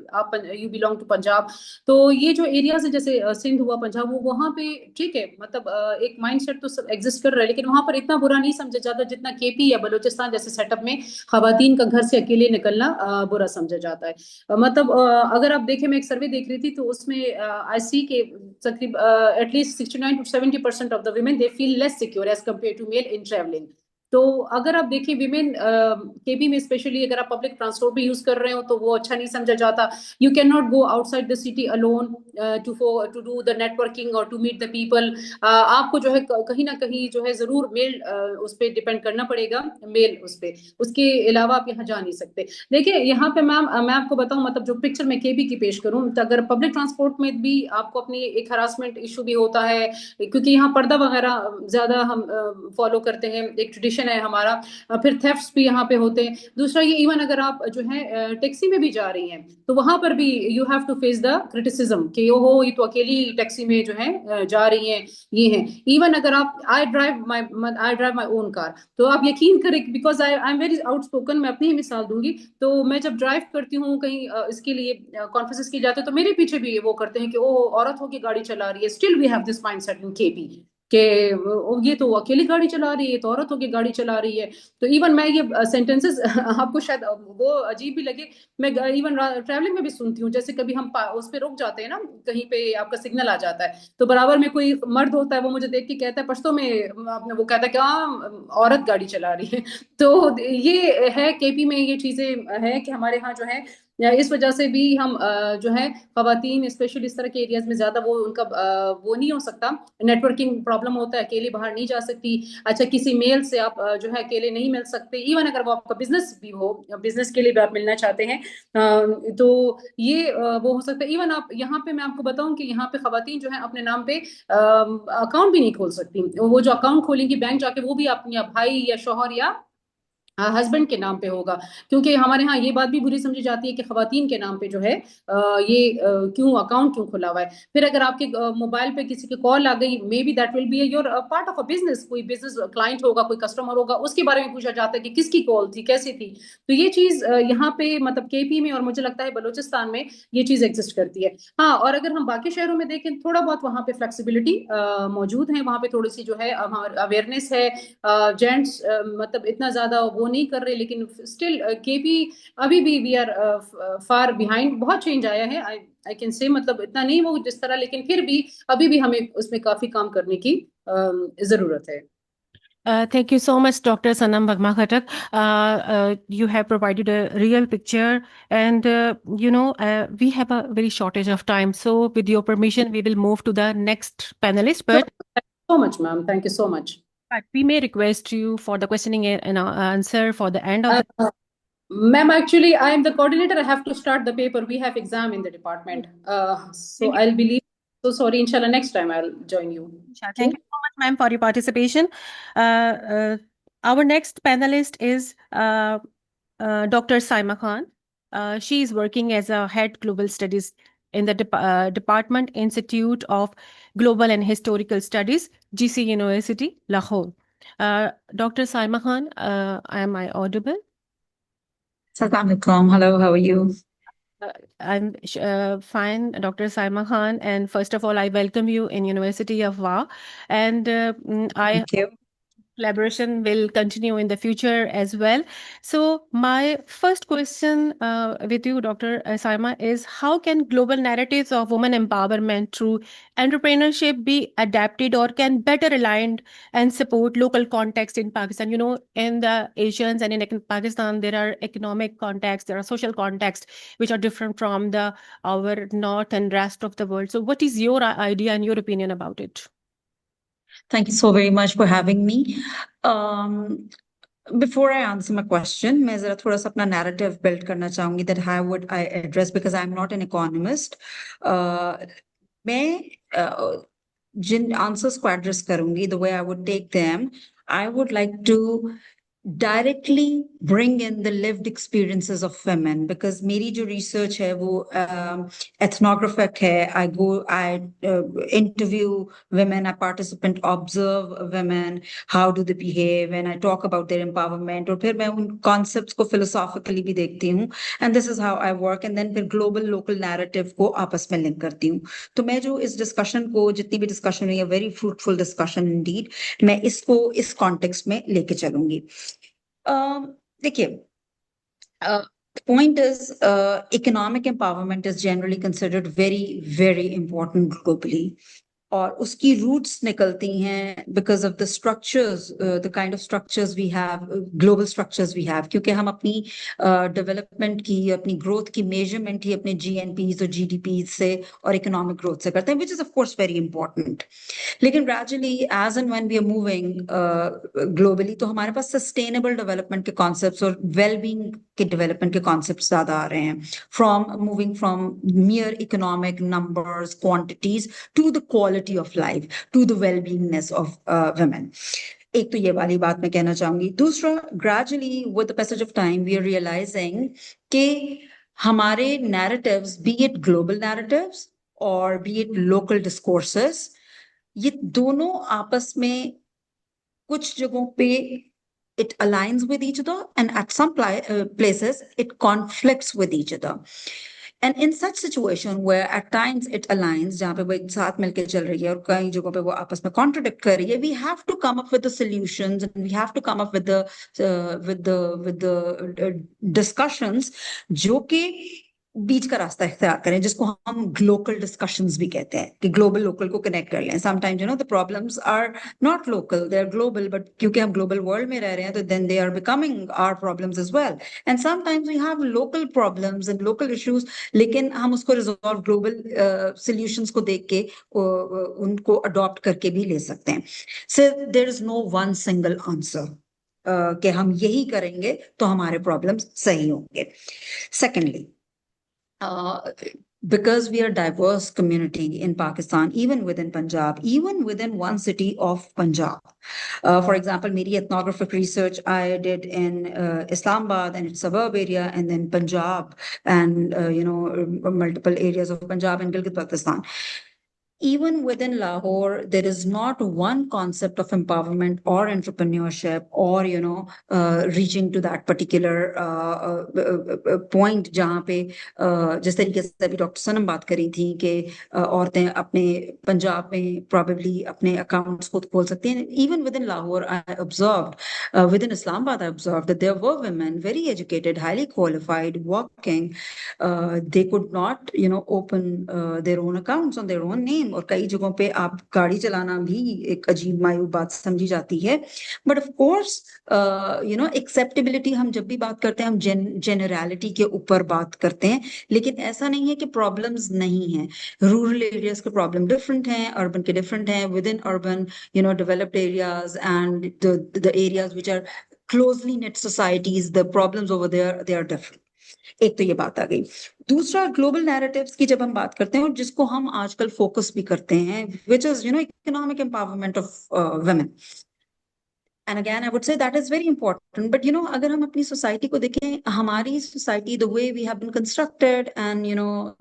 You belong to Punjab, तो ये जो areas है जैसे सिंध हुआ, पंजाब, वो वहाँ पे ठीक है, मतलब एक माइंडसेट तो सब एग्जिस्ट कर रहा है, लेकिन वहाँ पर इतना बुरा नहीं समझा जाता जितना केपी या बलूचिस्तान जैसे सेटअप में खवातीन का घर से अकेले निकलना बुरा समझा जाता है। मतलब अगर आप देखें, मैं एक सर्वे देख रही थी, तो उसमें आई सी के तकरीबन at least 69 to 70% of the women they feel less secure as compared to male in traveling. तो अगर आप देखिए विमेन केबी में स्पेशली अगर आप पब्लिक ट्रांसपोर्ट भी यूज कर रहे हो तो वो अच्छा नहीं समझा जाता। You can not go outside the city alone to do the networking और टू मीट द पीपल। आपको जो है कहीं ना कहीं जो है जरूर मेल उस पर डिपेंड करना पड़ेगा, मेल उस पर, उसके अलावा आप यहाँ जा नहीं सकते। देखिए यहाँ पे मैम मैं आपको बताऊं, मतलब जो पिक्चर मैं केबी की पेश करूं, तो अगर पब्लिक ट्रांसपोर्ट में भी आपको अपनी एक हरासमेंट इशू भी होता है, क्योंकि यहाँ पर्दा वगैरह ज्यादा हम फॉलो करते हैं, एक ट्रेडिशन है हमारा। फिर थेफ्ट्स भी यहाँ पे होते हैं। दूसरा ये, इवन अगर आप जो है टैक्सी में भी जा रही हैं तो वहां पर भी you have to face the criticism कि ओहो ये तो अकेली टैक्सी में जो है जा रही हैं, ये हैं। इवन अगर आप I drive my own car, तो आप यकीन करें, because I am very outspoken, मैं अपनी ही मिसाल दूंगी, तो मैं जब ड्राइव करती हूँ कहीं इसके लिए कॉन्फ्रेंसेस की जाते हैं, तो मेरे पीछे भी वो करते हैं कि ओ औरत होकर गाड़ी चला रही है। Still we have this mindset in KP कि ये तो अकेली गाड़ी चला रही है, तो औरत होकर गाड़ी चला रही है। तो इवन मैं ये सेंटेंसेस आपको शायद वो अजीब भी लगे, मैं इवन ट्रैवलिंग में भी सुनती हूँ। जैसे कभी हम उस पर रुक जाते हैं ना, कहीं पे आपका सिग्नल आ जाता है, तो बराबर में कोई मर्द होता है, वो मुझे देख के कहता है पश्तो में, आपने वो कहता है कि हाँ औरत गाड़ी चला रही है। तो ये है केपी में, ये चीजें हैं कि हमारे यहाँ जो है इस वजह से भी हम जो है खवातीन स्पेशली इस तरह के एरियाज में ज्यादा वो उनका वो नहीं हो सकता, नेटवर्किंग प्रॉब्लम होता है, अकेले बाहर नहीं जा सकती। अच्छा, किसी मेल से आप जो है अकेले नहीं मिल सकते, इवन अगर वो आपका बिजनेस भी हो, बिजनेस के लिए भी आप मिलना चाहते हैं तो ये वो हो सकता है। इवन आप यहाँ पे मैं आपको बताऊं कि यहाँ पे खवातीन जो है अपने नाम पे अकाउंट भी नहीं खोल सकती। वो जो अकाउंट खोलेंगी बैंक जाके, वो भी अपने भाई या शोहर या हस्बैंड के नाम पे होगा, क्योंकि हमारे यहाँ ये बात भी बुरी समझी जाती है कि खवातीन के नाम पे जो है ये क्यों अकाउंट क्यों खुला हुआ है। फिर अगर आपके मोबाइल पे किसी की कॉल आ गई, may be that will be your part of a business, कोई बिजनेस क्लाइंट होगा, कोई कस्टमर होगा, उसके बारे में पूछा जाता है कि किसकी कॉल थी, कैसी थी। तो ये चीज यहाँ पे मतलब केपी में और मुझे लगता है बलूचिस्तान में ये चीज एग्जिस्ट करती है। हाँ, और अगर हम बाकी शहरों में देखें, थोड़ा बहुत वहाँ पे फ्लेक्सिबिलिटी मौजूद है, वहाँ पे थोड़ी सी जो है अवेयरनेस है। जेंट्स मतलब इतना ज्यादा वो नहीं कर रहे, लेकिन स्टिल केपी अभी भी वी आर फार बिहाइंड। बहुत चेंज आया है, आई कैन से, मतलब इतना नहीं वो जिस तरह, लेकिन फिर भी अभी भी हमें उसमें काफी काम करने की जरूरत है। Thank you so much, Dr. Sanam Bagma Khatak. You have provided a real picture, and we have a very shortage of time. So, with your permission, we will move to the next panelist. Thank you so much, ma'am. Thank you so much. But we may request you for the questioning and answer for the end of the. Ma'am, actually, I am the coordinator. I have to start the paper. We have exam in the department. So I'll be leaving. So sorry. Inshallah, next time I'll join you. Thank you so much, ma'am, for your participation. Our next panelist is Dr. Saima Khan. She is working as a head global studies in the Department Institute of Global and Historical Studies, GC University, Lahore. Dr. Saima Khan, am I audible? Assalamualaikum. Hello, how are you? I'm fine, Dr. Saima Khan. And first of all, I welcome you in University of WA. And Thank you. Collaboration will continue in the future as well. So my first question with you, Dr. Saima, is how can global narratives of women empowerment through entrepreneurship be adapted or can better aligned and support local context in Pakistan? You know, in the Asians and in Pakistan, there are economic contexts, there are social contexts which are different from our north and rest of the world. So what is your idea and your opinion about it? Thank you so very much for having me. Before I answer my question, मैं जरा थोड़ा सा अपना narrative build करना चाहूंगी that how would I address, because I'm not an economist. मैं जिन answers को address करूंगी, the way I would take them, I would like to directly bring in the lived experiences of women, because मेरी जो research है वो ethnographic है. I interview women, I participate, observe women, how do they behave, and I talk about their empowerment, और फिर मैं उन concepts को philosophically भी देखती हूँ, and this is how I work, and then फिर global local narrative को आपस में link करती हूँ. तो मैं जो इस discussion को, जितनी भी discussion हुई है, very fruitful discussion indeed, मैं इसको इस context में लेके चलूंगी. देखिए, the point is, economic empowerment is generally considered very, very important globally. और उसकी roots निकलती हैं because of the structures, the kind of structures we have, global structures we have, क्योंकि हम अपनी development की, अपनी growth की measurement ही अपने GNPs और GDPs से और economic growth से करते हैं, which is of course very important. लेकिन gradually as and when we are moving globally, तो हमारे पास sustainable development के concepts और well-being के development के concepts ज़्यादा आ रहे हैं, moving from mere economic numbers, quantities, to the quality of life, to the well-beingness of women. एक तो ये वाली बात मैं कहना चाहूंगी. दूसरा, gradually with the passage of time we are realizing कि हमारे narratives, be it global narratives or be it local discourses, ये दोनों आपस में कुछ जगहों पे it aligns with each other, and at some places it conflicts with each other. And in such situation where at times it aligns, जहाँ पे वो एक साथ मिलके चल रही है और कई जगहों पे वो आपस में contradict कर रही है, we have to come up with the solutions, and we have to come up with the discussions जो कि बीच का रास्ता इख्तियार करें, जिसको हम ग्लोबल डिस्कशंस भी कहते हैं, कि ग्लोबल लोकल को कनेक्ट कर लें. Sometimes the problems are not local, they are global, but क्योंकि हम ग्लोबल वर्ल्ड में रह रहे हैं तो then they are becoming our problems as well. And sometimes we have local problems and local issues, लेकिन हम उसको रिजॉल्व ग्लोबल सॉल्यूशंस को देख के उनको अडॉप्ट करके भी ले सकते हैं. So there is no one single answer कि हम यही करेंगे तो हमारे प्रॉब्लम्स सही होंगे. Secondly, because we are a diverse community in Pakistan, even within Punjab, even within one city of Punjab. For example, my ethnographic research I did in Islamabad and its suburb area, and then Punjab and, multiple areas of Punjab and Gilgit-Baltistan. Even within Lahore, there is not one concept of empowerment or entrepreneurship or, reaching to that particular point जहाँ पे जिस तरीके से अभी doctor सनम बात करी थी कि औरतें अपने पंजाब में probably अपने accounts खुद खोल सकती हैं. Even within Lahore, I observed, within Islamabad, I observed that there were women very educated, highly qualified, working. They could not, open their own accounts on their own name. और कई जगहों पे आप गाड़ी चलाना भी एक अजीब मायूब बात समझी जाती है. बट ऑफ कोर्स, एक्सेप्टेबिलिटी, हम जब भी बात करते हैं हम जेनरलिटी के ऊपर बात करते हैं, लेकिन ऐसा नहीं है कि प्रॉब्लम्स नहीं हैं. रूरल एरियाज के प्रॉब्लम डिफरेंट हैं, अर्बन के डिफरेंट हैं. Within urban, developed areas and the areas which are closely knit societies, the problems over there, they are different. एक तो ये बात आ गई. दूसरा, ग्लोबल नैरेटिव्स की जब हम बात करते हैं और जिसको हम आजकल फोकस भी करते हैं, which is economic empowerment of women. And again, I would say that is very important. But, अगर हम अपनी society को देखें, हमारी society, the way we have been constructed and,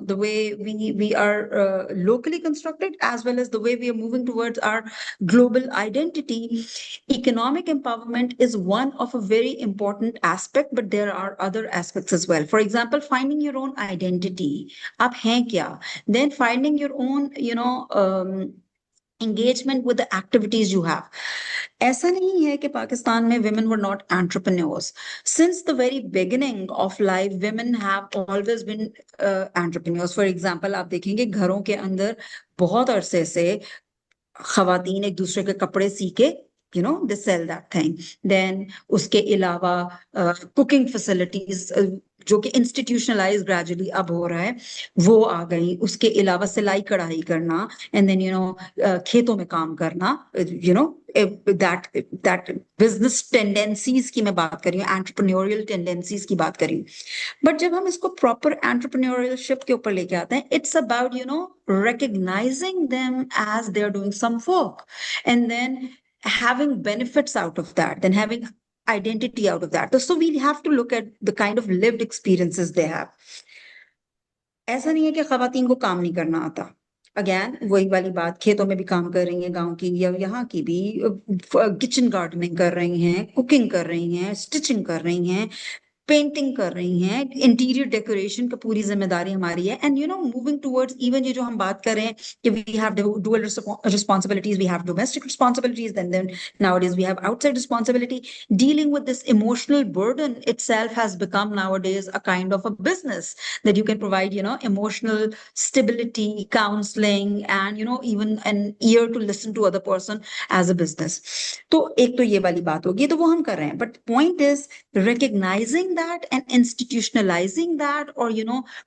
the way we are locally constructed, as well as the way we are moving towards our global identity, economic empowerment is one of a very important aspect, but there are other aspects as well. For example, finding your own identity. आप हैं क्या? Then finding your own, engagement with the activities you have. ऐसा नहीं है कि पाकिस्तान में women were not entrepreneurs. Since the very beginning of life, women have always been entrepreneurs. For example, आप देखेंगे घरों के अंदर बहुत अरसे से खवातीन एक दूसरे के कपड़े C K, they sell that thing. Then उसके अलावा cooking facilities जो कि इंस्टीट्यूशनलाइज ग्रेजुअली अब हो रहा है, वो आ गई. उसके अलावा सिलाई कढ़ाई करना, एंड देन खेतों में काम करना, that business tendencies की मैं बात कर रही हूँ, entrepreneurial tendencies की बात कर रही हूँ. बट जब हम इसको proper entrepreneurship के ऊपर लेके आते हैं, it's about recognizing them as they're doing some work, and then having benefits out of that, then having identity out of that. So we have to look at the kind of lived experiences they have. ऐसा नहीं है कि खवातीन को काम नहीं करना आता. अगेन वही वाली बात, खेतों में भी काम कर रही हैं, गांव की या यहाँ की भी, किचन गार्डनिंग कर रही हैं, कुकिंग कर रही हैं, स्टिचिंग कर रही हैं, पेंटिंग कर रही हैं, इंटीरियर डेकोरेशन का पूरी जिम्मेदारी हमारी है. एंड मूविंग टुवर्ड्स इवन ये जो हम बात कर रहे हैं कि we have dual responsibilities, we have domestic responsibilities, then nowadays we have outside responsibility. Dealing with this emotional burden itself has become nowadays a kind of a business that you can provide, emotional stability, counseling, and even an ear to listen to other person as a business. तो एक तो ये वाली बात होगी, तो वो हम कर रहे हैं. But point is recognizing that and institutionalizing that, or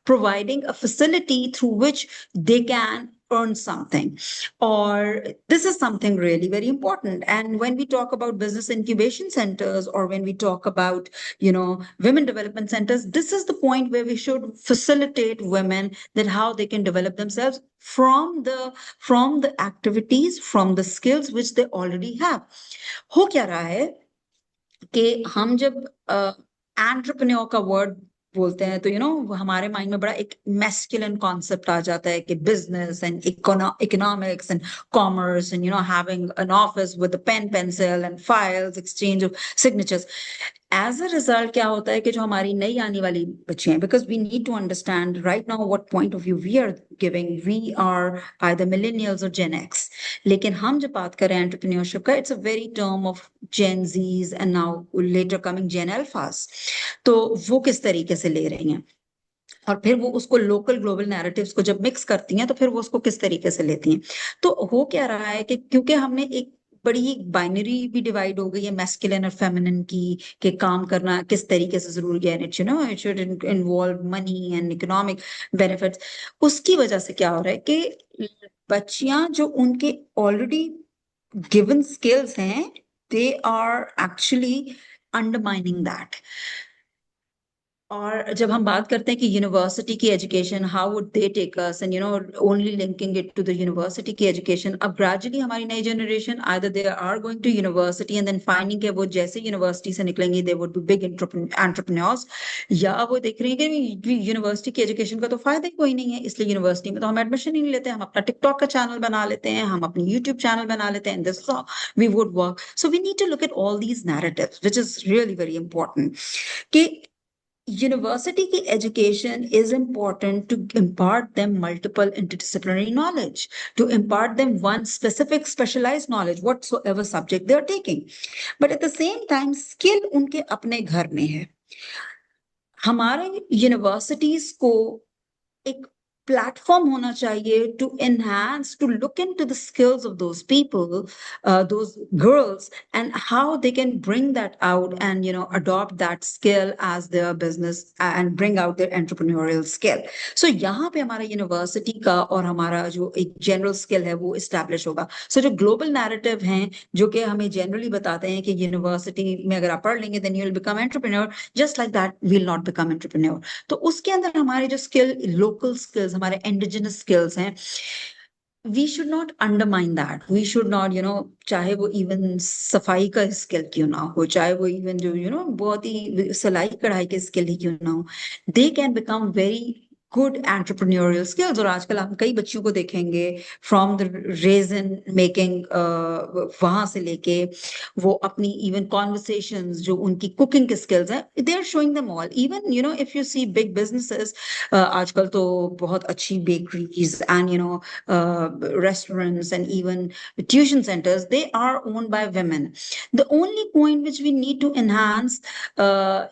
providing a facility through which they can earn something, or this is something really very important. And when we talk about business incubation centers, or when we talk about women development centers, this is the point where we should facilitate women, that how they can develop themselves from the activities, from the skills which they already have. हो क्या रहा है कि हम जब entrepreneur का word बोलते हैं तो हमारे माइंड में बड़ा एक मैस्कुलिन कॉन्सेप्ट आ जाता है कि business and economics and commerce and having an office with a pen pencil and files, exchange of signatures. As a result क्या होता है कि जो हमारी नई आने वाली बच्चे हैं, because we need to understand right now what point of view we are giving. We are either millennials और जेन एक्स, लेकिन हम जब बात करें एंटरप्रेन्योरशिप का, it's a very term of Gen Z's and now later coming Gen Alphas. तो वो किस तरीके से ले रही हैं, और फिर वो उसको लोकल ग्लोबल नैरेटिव्स को जब मिक्स करती हैं तो फिर वो उसको किस तरीके से लेती हैं. तो हो क्या रहा है कि क्योंकि हमने एक बड़ी बाइनरी भी डिवाइड हो गई है मैस्कुलिन और फेमिनिन की, कि काम करना किस तरीके से जरूरी है, it should involve money and economic benefits. उसकी वजह से क्या हो रहा है कि बच्चियां जो उनके ऑलरेडी गिवन स्किल्स हैं, they are actually undermining that. और जब हम बात करते हैं कि यूनिवर्सिटी की education, how would they take us, and only linking it to the university की एजुकेशन, अब ग्रेजुअली हमारी नई generation either they are going to university and then finding कि वो जैसे यूनिवर्सिटी से निकलेंगे they would be big entrepreneurs, या वो देख रही है कि यूनिवर्सिटी की एजुकेशन का तो फायदा ही कोई नहीं है, इसलिए यूनिवर्सिटी में तो हम एडमिशन ही नहीं लेते, हम अपना टिकटॉक का चैनल बना लेते हैं, हम अपनी यूट्यूब चैनल बना लेते हैं, this we would work. So we need to look at all these narratives which is really very important. कि university ki education is important to impart them multiple interdisciplinary knowledge, to impart them one specific specialized knowledge, whatsoever subject they are taking. But at the same time, skill unke apne ghar mein hai. हमारे universities को एक platform होना चाहिए to enhance, to look into the skills of those people, those girls, and how they can bring that out and adopt that skill as their business and bring out their entrepreneurial skill. So यहाँ पे हमारा university का और हमारा जो एक general skill है वो establish होगा. So जो global narrative हैं जो कि हमें generally बताते हैं कि university में अगर आप पढ़ लेंगे then you will become entrepreneur, just like that we will not become entrepreneur. तो उसके अंदर हमारे जो skill, local skills, हमारे indigenous skills हैं, we should not undermine that. We should not, चाहे वो even सफाई का skill क्यों ना हो, चाहे वो even जो, बहुत ही सिलाई कढ़ाई के skill ही क्यों ना हो, they can become very good entrepreneurial skills. और आजकल हम कई बच्चियों को देखेंगे from the raisin making, वहां से लेके वो अपनी even conversations, जो उनकी cooking के skills हैं, they are showing them all. Even if you see big businesses, आजकल तो बहुत अच्छी bakeries and restaurants and even tuition centers, they are owned by women. The only point which we need to enhance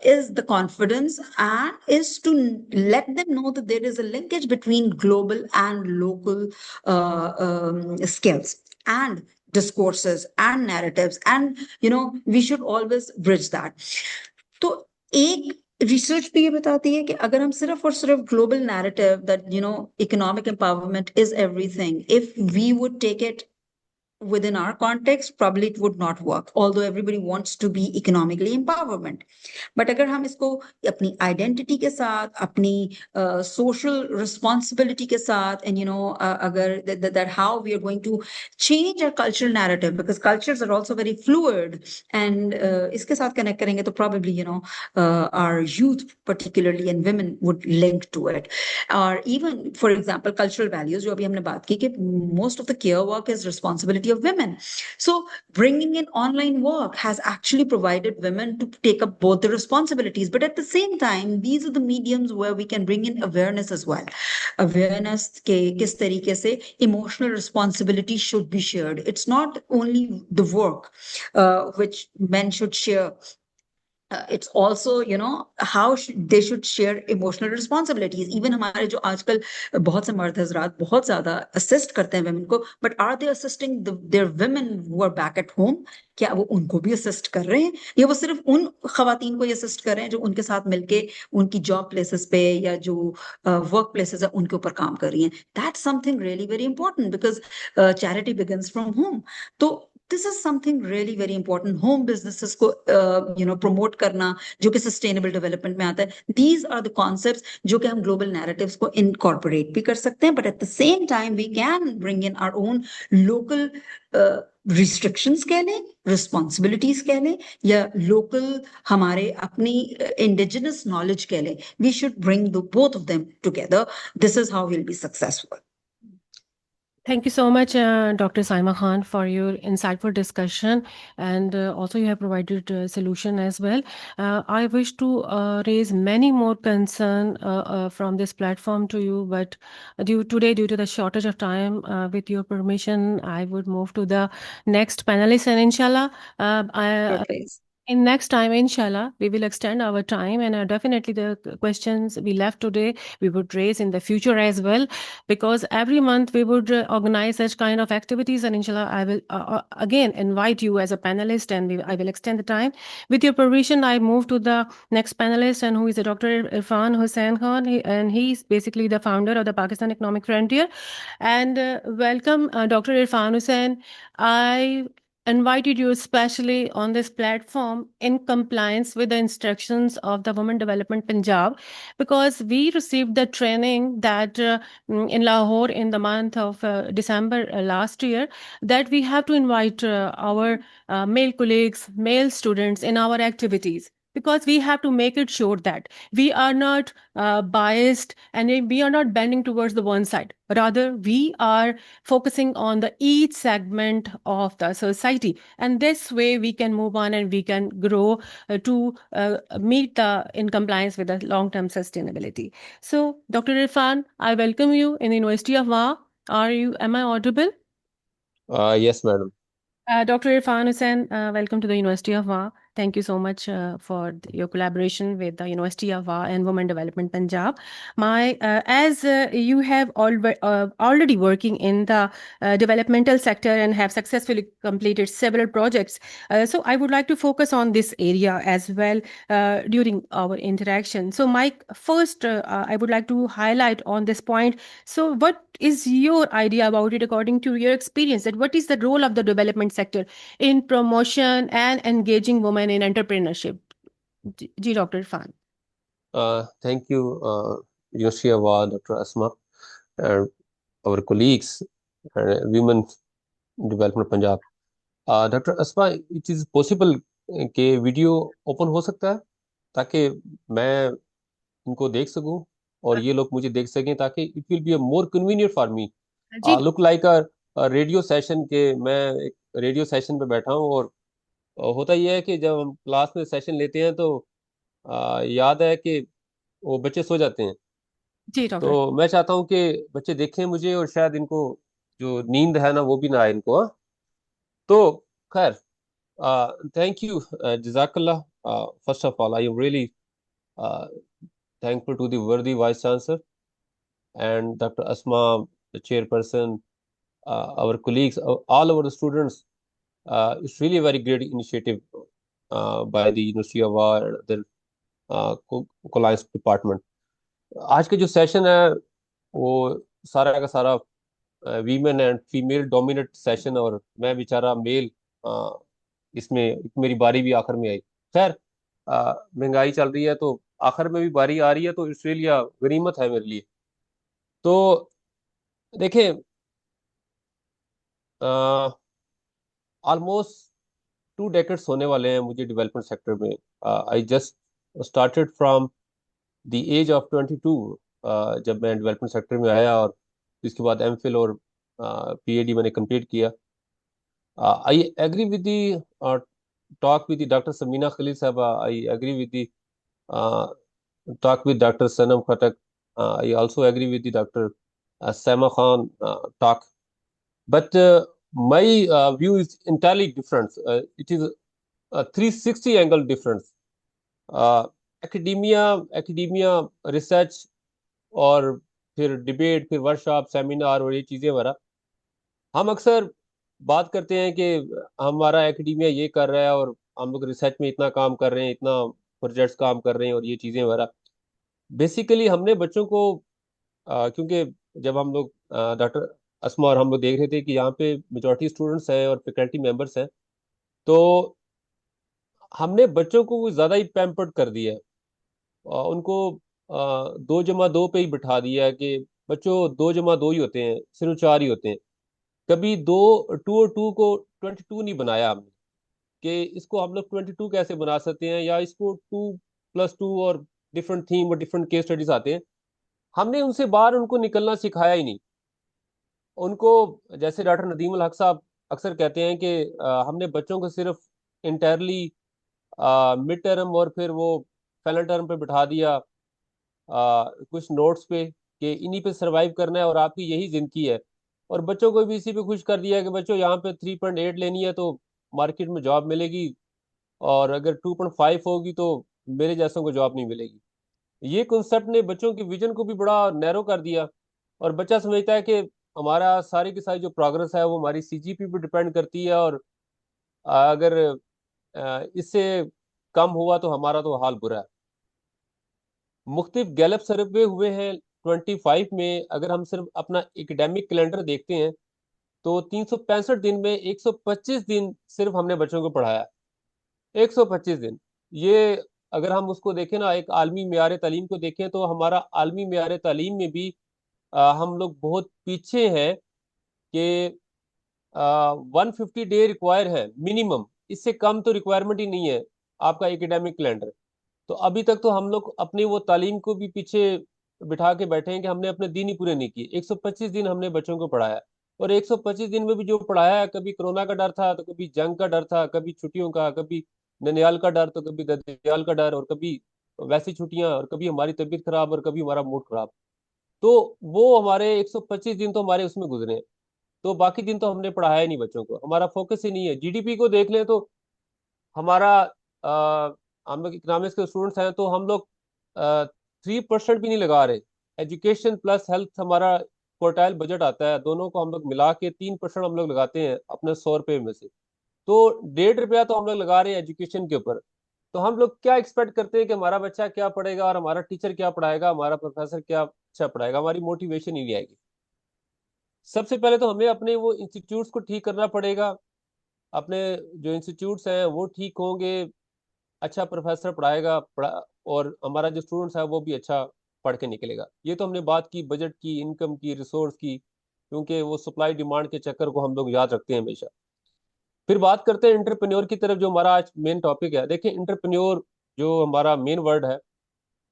is the confidence, and is to let them know that there is a linkage between global and local skills and discourses and narratives, and we should always bridge that. तो एक research भी ये बताती है कि अगर हम सिर्फ और सिर्फ global narrative that economic empowerment is everything, if we would take it within our context, probably it would not work, although everybody wants to be economically empowerment. But अगर हम इसको अपनी identity के साथ, अपनी social responsibility के साथ, and अगर that how we are going to change our cultural narrative, because cultures are also very fluid, and इसके साथ connect करेंगे तो probably our youth particularly and women would link to it. Or even, for example, cultural values, जो अभी हमने बात की कि most of the care work is responsibility of women. So bringing in online work has actually provided women to take up both the responsibilities. But at the same time, these are the mediums where we can bring in awareness as well. Awareness के किस तरीके से emotional responsibility should be shared. It's not only the work which men should share. It's also how they should share emotional responsibilities. Even हमारे जो आजकल बहुत से मर्द हजरात बहुत ज्यादा assist करते हैं women को, but are they assisting their women who are back at home? क्या वो उनको भी assist कर रहे हैं, या वो सिर्फ उन खवातीन को ही assist कर रहे हैं जो उनके साथ मिलके उनकी job places पे या जो work places है उनके ऊपर काम कर रही हैं? That's something really very important, because charity begins from home. तो this is something really very important. Home businesses को promote करना, जो कि sustainable development में आता है. These are the concepts जो कि हम global narratives को incorporate भी कर सकते हैं, but at the same time we can bring in our own local restrictions कह लें, responsibilities कह लें, या local हमारे अपनी indigenous knowledge कह लें. We should bring both of them together. This is how we'll be successful. Thank you so much, Dr. Saima Khan, for your insightful discussion, and also you have provided a solution as well. I wish to raise many more concern from this platform to you, but due to the shortage of time, with your permission, I would move to the next panelist, and inshallah, Sure, please. in next time, inshallah, we will extend our time, and definitely the questions we left today, we would raise in the future as well, because every month we would organize such kind of activities, and inshallah, I will again invite you as a panelist, and I will extend the time. With your permission, I move to the next panelist, and who is Dr. Irfan Hussain Khan, and he's basically the founder of the Pakistan Economic Frontier. And welcome, Dr. Irfan Hussain. I invited you especially on this platform in compliance with the instructions of the Women Development Punjab, because we received the training that in Lahore in the month of December last year, that we have to invite our male colleagues, male students in our activities, because we have to make it sure that we are not biased and we are not bending towards the one side. Rather, we are focusing on the each segment of the society, and this way we can move on and we can grow to meet the in compliance with the long-term sustainability. So, Dr. Irfan, I welcome you in the University of Wa. Am I audible? Yes, madam. Dr. Irfan Hussain, welcome to the University of Wa. Thank you so much for your collaboration with the University of Wa and Women Development Punjab. As you have already working in the developmental sector and have successfully completed several projects, so I would like to focus on this area as well during our interaction. So, Mike, first, I would like to highlight on this point. So, what is your idea about it according to your experience? That what is the role of the development sector in promotion and engaging women in entrepreneurship? Ji, Dr. Irfan. Thank you, University of Dr. Asma, and our colleagues, Women Development Punjab. Dr. Asma, it is possible कि video open हो सकता है ताकि मैं इनको देख सकूं और ये लोग मुझे देख सकें, ताकि it will be more convenient for me. Look like a radio session के मैं एक रेडियो सेशन पे बैठा हूँ. और होता यह है कि जब हम क्लास में सेशन लेते हैं तो याद है कि वो बच्चे सो जाते हैं. जी डॉक्टर. तो मैं चाहता हूँ कि बच्चे देखें मुझे और शायद इनको जो नींद है ना वो भी ना आए इनको. हाँ, तो खैर, thank you, Jazakallah. First of all, I am really thankful to the worthy Vice Chancellor and Dr. Asma, the chairperson, our colleagues, all our students. It's really a very great initiative by the University of and the Compliance Department. आज का जो session है वो सारा का सारा women and female dominate session, और मैं बेचारा मेल इसमें मेरी बारी भी आखिर में आई। खैर, महंगाई चल रही है तो आखिर में भी बारी आ रही है, तो ऑस्ट्रेलिया गनीमत है मेरे लिए। तो देखें, ऑलमोस्ट 2 डेकेड्स होने वाले हैं मुझे डेवलपमेंट सेक्टर में। I just started from the age of 22, जब मैं डेवलपमेंट सेक्टर में आया, और इसके बाद एमफिल और पीएडी मैंने कंप्लीट किया। I agree with the talk with the Dr. Samina Khalil Sahaba. I agree with the talk with Dr. Sanam Khatak. I also agree with the Dr. Sama Khan talk. But my view is entirely different. It is a 360 angle difference. Academia research और फिर debate, फिर workshop, seminar और ये चीज़ें वगैरह, हम अक्सर बात करते हैं कि हमारा एकेडमिया ये कर रहा है और हम लोग रिसर्च में इतना काम कर रहे हैं, इतना प्रोजेक्ट्स काम कर रहे हैं और ये चीज़ें वगैरह। बेसिकली हमने बच्चों को क्योंकि जब हम लोग डॉक्टर असमा और हम लोग देख रहे थे कि यहाँ पे मेजॉरिटी स्टूडेंट्स हैं और फैकल्टी मेंबर्स हैं, तो हमने बच्चों को कुछ ज़्यादा ही पैम्पर्ड कर दिया है। उनको 2 जमा 2 पे ही बिठा दिया है कि बच्चों 2 जमा 2 ही होते हैं, सिर्फ 4 ही होते हैं। कभी 2 और 2 को 22 नहीं बनाया हमने, कि इसको हम लोग 22 कैसे बना सकते हैं, या इसको 2+2 और डिफरेंट थीम और डिफरेंट केस स्टडीज आते हैं। हमने उनसे बाहर उनको निकलना सिखाया ही नहीं उनको। जैसे डॉक्टर नदीम उल हक साहब अक्सर कहते हैं कि हमने बच्चों को सिर्फ इंटायरली मिड टर्म और फिर वो फाइनल टर्म पे बिठा दिया, कुछ नोट्स पे, कि इन्हीं पे सरवाइव करना है और आपकी यही जिंदगी है। और बच्चों को भी इसी पे खुश कर दिया कि बच्चों यहाँ पे 3.8 लेनी है तो मार्केट में जॉब मिलेगी, और अगर 2.5 होगी तो मेरे जैसों को जॉब नहीं मिलेगी। ये कॉन्सेप्ट ने बच्चों की विजन को भी बड़ा नैरो कर दिया, और बच्चा समझता है कि हमारा सारी की सारी जो प्रोग्रेस है वो हमारी सीजीपी पे डिपेंड करती है, और अगर इससे कम हुआ तो हमारा तो हाल बुरा है। मुख्तलिफ गैलप सर्वे हुए हैं 25 में। अगर हम सिर्फ अपना एकेडमिक कैलेंडर देखते हैं तो 365 दिन में 125 दिन सिर्फ हमने बच्चों को पढ़ाया। 125 दिन। ये अगर हम उसको देखें ना, एक आलमी मेयार तालीम को देखें, तो हमारा आलमी मेयार तालीम में भी हम लोग बहुत पीछे हैं, कि 150 डे रिक्वायर है मिनिमम। इससे कम तो रिक्वायरमेंट ही नहीं है आपका एकेडमिक कैलेंडर। तो अभी तक तो हम लोग अपनी वो तालीम को भी पीछे बिठा के बैठे हैं कि हमने अपने दिन ही पूरे नहीं किए। 125 दिन हमने बच्चों को पढ़ाया, और 125 दिन में भी जो पढ़ाया है, कभी कोरोना का डर था, तो कभी जंग का डर था, कभी छुट्टियों का, कभी ननियाल का डर, तो कभी ददियाल का डर, और कभी वैसी छुट्टियां, और कभी हमारी तबीयत खराब, और कभी हमारा मूड खराब। तो वो हमारे 125 दिन तो हमारे उसमें गुजरे हैं। तो बाकी दिन तो हमने पढ़ाया ही नहीं बच्चों को, हमारा फोकस ही नहीं है। जीडीपी को देख लें तो हमारा हम लोग इकोनॉमिक्स के स्टूडेंट्स हैं, तो हम लोग 3% भी नहीं लगा रहे। एजुकेशन प्लस हेल्थ हमारा क्वार्टाइल बजट आता है, दोनों को हम लोग मिला के 3% हम लोग लगाते हैं अपने 100 रुपये में से। तो 1.5 रुपया तो हम लोग लगा रहे हैं एजुकेशन के ऊपर। तो हम लोग क्या एक्सपेक्ट करते हैं कि हमारा बच्चा क्या पढ़ेगा, और हमारा टीचर क्या पढ़ाएगा, हमारा प्रोफेसर क्या अच्छा पढ़ाएगा, हमारी मोटिवेशन ही नहीं आएगी। सबसे पहले तो हमें अपने वो इंस्टीट्यूट्स को ठीक करना पड़ेगा। अपने जो इंस्टीट्यूट्स हैं वो ठीक होंगे, अच्छा प्रोफेसर पढ़ाएगा, और हमारा जो स्टूडेंट्स है वो भी अच्छा पढ़ के निकलेगा। ये तो हमने बात की बजट की, इनकम की, रिसोर्स की, क्योंकि वो सप्लाई डिमांड के चक्कर को हम लोग याद रखते हैं हमेशा। फिर बात करते हैं इंटरप्रेन्योर की तरफ, जो हमारा आज मेन टॉपिक है। देखिए, इंटरप्रेन्योर जो हमारा मेन वर्ड है,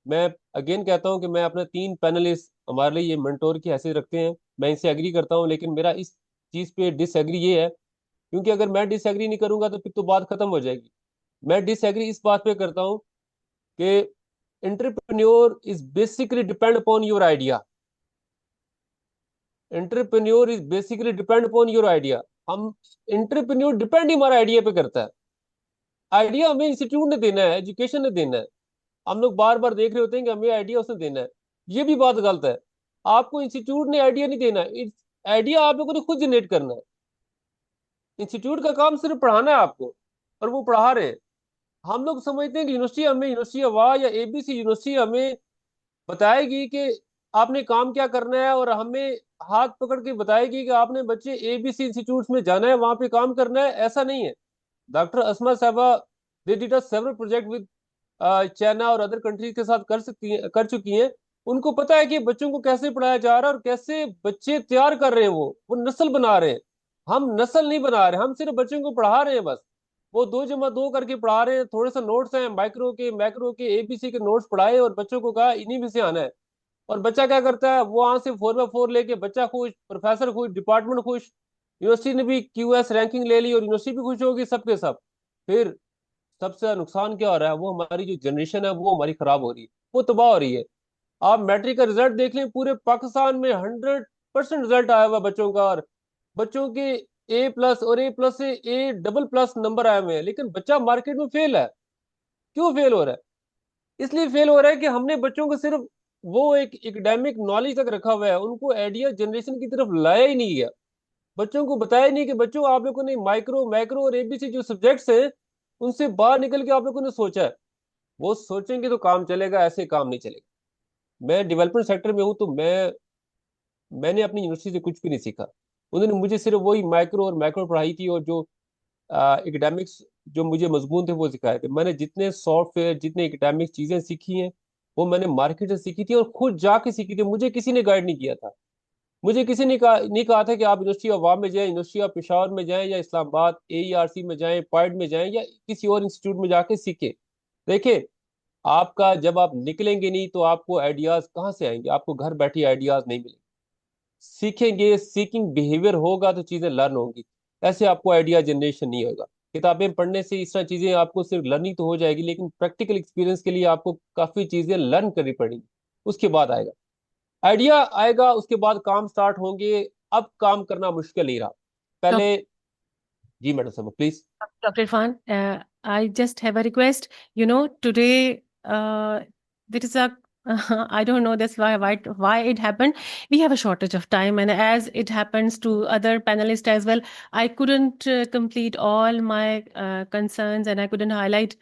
मैं अगेन कहता हूं कि मैं अपने 3 पैनलिस्ट हमारे लिए ये मेंटोर की हैसियत रखते हैं। मैं इनसे एग्री करता हूं, लेकिन मेरा इस चीज पे डिसएग्री ये है, क्योंकि अगर मैं डिसएग्री नहीं करूंगा तो फिर तो बात खत्म हो जाएगी। मैं डिसएग्री इस बात पे करता हूं कि entrepreneur is basically depend upon your idea. Entrepreneur is basically depend upon your idea. हम इंटरप्रेन्योर डिपेंड ही हमारा आइडिया पे करता है। आइडिया हमें इंस्टीट्यूट ने देना है, एजुकेशन ने देना है। हम लोग बार बार देख रहे होते हैं कि हमें आइडिया उसने देना है। ये भी बात गलत है। आपको इंस्टीट्यूट ने आइडिया नहीं देना, आइडिया आप लोगों ने खुद जनरेट करना है। इंस्टीट्यूट का काम सिर्फ पढ़ाना है आपको, और वो पढ़ा रहे हैं। हम लोग समझते हैं कि यूनिवर्सिटी हमें, यूनिवर्सिटी ऑफ या एबीसी यूनिवर्सिटी हमें बताएगी कि आपने काम क्या करना है, और हमें हाथ पकड़ के बताएगी कि आपने बच्चे ABC इंस्टीट्यूट में जाना है, वहां पे काम करना है, ऐसा नहीं है। डॉक्टर अस्मा साहबा, they did several project with China और अदर कंट्रीज के साथ कर चुकी हैं। उनको पता है कि बच्चों को कैसे पढ़ाया जा रहा है और कैसे बच्चे तैयार कर रहे हैं, वो नस्ल बना रहे हैं। हम नस्ल नहीं बना रहे, हम सिर्फ बच्चों को पढ़ा रहे हैं बस। वो 2 + 2 करके पढ़ा रहे हैं, थोड़े से नोट्स हैं, माइक्रो के मैक्रो के ABC के नोट्स पढ़ाए और बच्चों को कहा इन्हीं में से आना है। और बच्चा क्या करता है, वो वहां से 4/4 लेके बच्चा खुश, प्रोफेसर खुश, डिपार्टमेंट खुश, यूनिवर्सिटी ने भी QS रैंकिंग ले ली और यूनिवर्सिटी भी खुश होगी, सबके सब। फिर सबसे नुकसान क्या हो रहा है, वो हमारी जो जनरेशन है वो हमारी खराब हो रही है, वो तबाह हो रही है। आप मैट्रिक का रिजल्ट देख लें, पूरे पाकिस्तान में 100% रिजल्ट आया हुआ है बच्चों का, और बच्चों के A+ और A+ से A++ नंबर आए हुए हैं, लेकिन बच्चा मार्केट में फेल है। क्यों फेल हो रहा है? इसलिए फेल हो रहा है कि हमने बच्चों को सिर्फ वो एक एकेडमिक नॉलेज तक रखा हुआ है, उनको आइडिया जनरेशन की तरफ लाया ही नहीं गया। बच्चों को बताया नहीं कि बच्चों, आप लोगों ने माइक्रो मैक्रो और ABC जो सब्जेक्ट्स हैं, उनसे बाहर निकल के आप लोगों ने सोचा है। वो सोचेंगे तो काम चलेगा, ऐसे काम नहीं चलेगा। मैं डेवलपमेंट सेक्टर में हूँ, तो मैंने अपनी यूनिवर्सिटी से कुछ भी नहीं सीखा। उन्होंने मुझे सिर्फ वही माइक्रो और मैक्रो पढ़ाई थी, और जो एकेडमिक्स जो मुझे मजमून थे वो सिखाए थे। मैंने जितने सॉफ्टवेयर, जितने एकेडमिक चीजें सीखी हैं, वो मैंने मार्केट से सीखी थी और खुद जाके सीखी थी। मुझे किसी ने गाइड नहीं किया था। मुझे किसी ने नहीं कहा था कि आप यूनिवर्सिटी ऑफ वाम में जाएं, यूनिवर्सिटी ऑफ पेशावर में जाएं, या इस्लामाबाद AERC में जाएं, पॉइंट में जाएं, या किसी और इंस्टीट्यूट में जाके सीखें। देखिए, आपका जब आप निकलेंगे नहीं तो आपको आइडियाज कहाँ से आएंगे? आपको घर बैठे आइडियाज नहीं मिलेंगे। सीखेंगे, सीकिंग बिहेवियर होगा तो चीजें लर्न होंगी। ऐसे आपको आइडिया जनरेशन नहीं होगा। किताबें पढ़ने से इस तरह चीजें आपको सिर्फ लर्निंग तो हो जाएगी, लेकिन प्रैक्टिकल एक्सपीरियंस के लिए आपको काफी चीजें लर्न करनी पड़ेगी। उसके बाद आएगा आइडिया, आएगा उसके बाद काम स्टार्ट होंगे। अब काम करना मुश्किल नहीं रहा पहले। जी मैडम साहब please. Dr. Irfan, I just have a request. Today there is a I don't know that's why it happened. We have a shortage of time, and as it happens to other panelists as well, I couldn't complete all my concerns, and I couldn't highlight.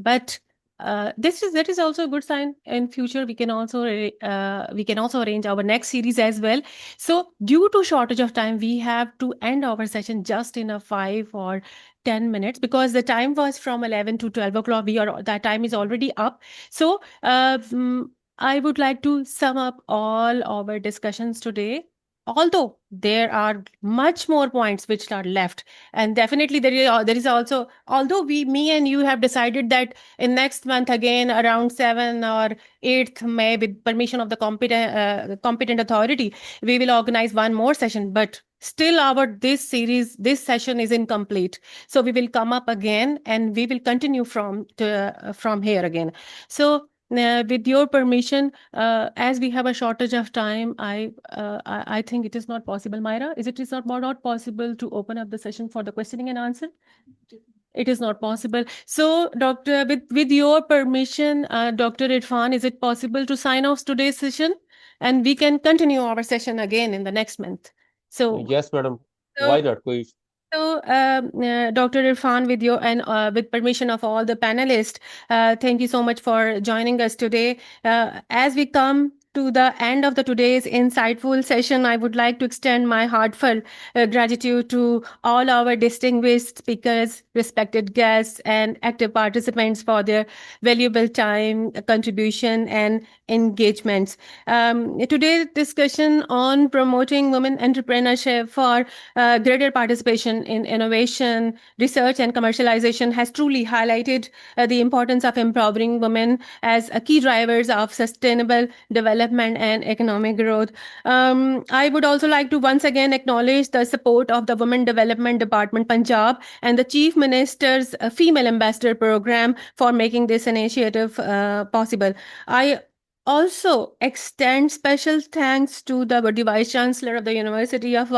But that is also a good sign. In future, we can also arrange our next series as well. So, due to shortage of time, we have to end our session just in a 5 or 10 minutes, because the time was from 11 to 12 o'clock. That time is already up. So I would like to sum up all our discussions today. Although there are much more points which are left, and definitely there is also, although me and you have decided that in next month again around 7 or 8th May, with permission of the competent authority, we will organize one more session. But still this session is incomplete, so we will come up again and we will continue from here again. So with your permission, as we have a shortage of time, I think it is not possible. Myra, is it is not possible to open up the session for the questioning and answer? It is not possible. So, Doctor, with your permission, Dr. Irfan, is it possible to sign off today's session, and we can continue our session again in the next month? So, yes madam, so why not, कोई। so, Dr. Irfan, with permission of all the panelists, thank you so much for joining us today. As we come to the end of today's insightful session, I would like to extend my heartfelt gratitude to all our distinguished speakers, respected guests, and active participants for their valuable time, contribution, and engagements. Today's discussion on promoting women entrepreneurship for greater participation in innovation, research, and commercialization has truly highlighted the importance of empowering women as key drivers of sustainable development and economic growth. I would also like to once again acknowledge the support of the Women Development Department Punjab and the Chief Minister's Female Ambassador Program for making this initiative possible. I also extend special thanks to the Vice Chancellor of the University of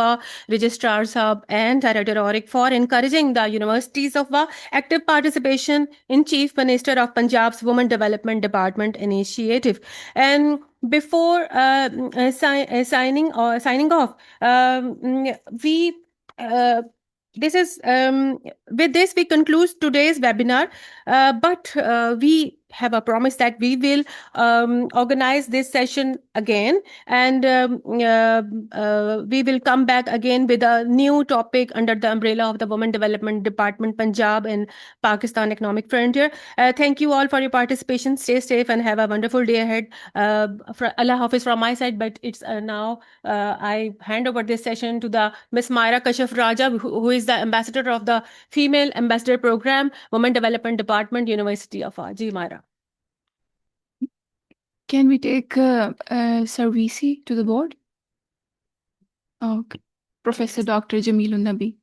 Registrar Sahab and Director Auric for encouraging the universities of active participation in Chief Minister of Punjab's Women Development Department initiative. And before signing off, we this is with this we conclude today's webinar. But we have a promise that we will organize this session again, and we will come back again with a new topic under the umbrella of the Women Development Department, Punjab and Pakistan Economic Frontier. Thank you all for your participation. Stay safe and have a wonderful day ahead. For Allah Hafiz from my side, but it's now I hand over this session to the Miss Maira Kashaf Raja, who is the ambassador of the Female Ambassador Program, Women Development Department, University of Ji Maira. Can we take Sarvisi to the board? Okay. Professor Dr. Jamilun Nabi.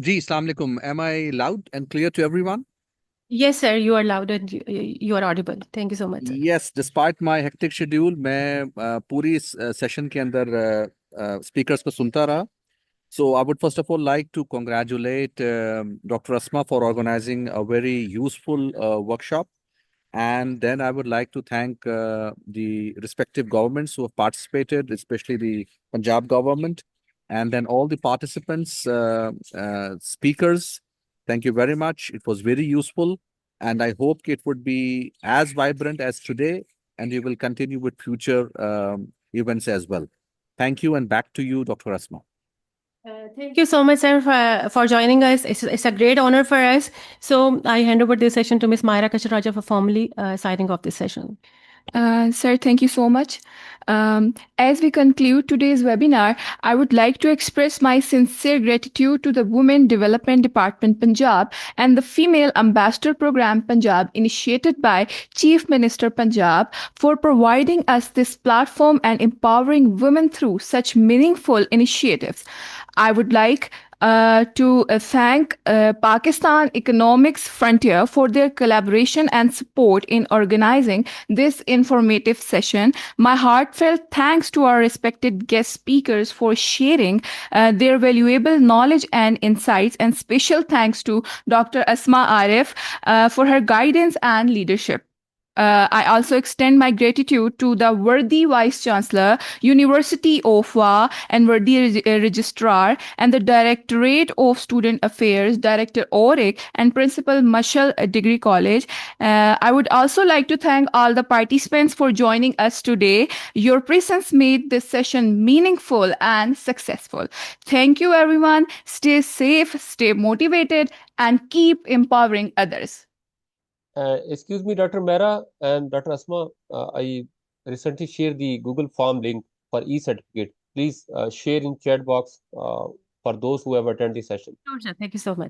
Ji, Assalamu alaikum. Am I loud and clear to everyone? Yes, sir. You are loud and you are audible. Thank you so much, sir. Yes, despite my hectic schedule, मैं पूरी session के अंदर speakers को सुनता रहा. So I would first of all like to congratulate Dr. Asma for organizing a very useful workshop. And then I would like to thank the respective governments who have participated, especially the Punjab government, and then all the participants, speakers. Thank you very much. It was very useful. And I hope it would be as vibrant as today, and we will continue with future events as well. Thank you, and back to you, Dr. Asma. Thank you so much, sir, for joining us. It's a great honor for us. So I hand over this session to Ms. Maira Kashaf Raja for formally signing off this session. Sir, thank you so much. As we conclude today's webinar, I would like to express my sincere gratitude to the Women Development Department Punjab and the Female Ambassador Program Punjab, initiated by Chief Minister Punjab, for providing us this platform and empowering women through such meaningful initiatives. I would like to thank Pakistan Economics Frontier for their collaboration and support in organizing this informative session. My heartfelt thanks to our respected guest speakers for sharing their valuable knowledge and insights, and special thanks to Dr. Asma Arif for her guidance and leadership. I also extend my gratitude to the worthy Vice Chancellor, University of WA, and worthy Registrar, and the Directorate of Student Affairs, Director Oric, and Principal Mashal Degree College. I would also like to thank all the participants for joining us today. Your presence made this session meaningful and successful. Thank you, everyone. Stay safe, stay motivated, and keep empowering others. Excuse me, Dr. Maira and Dr. Asma, I recently shared the Google Form link for e-certificate. Please share in chat box for those who have attended the session. Sure, sir. Thank you so much.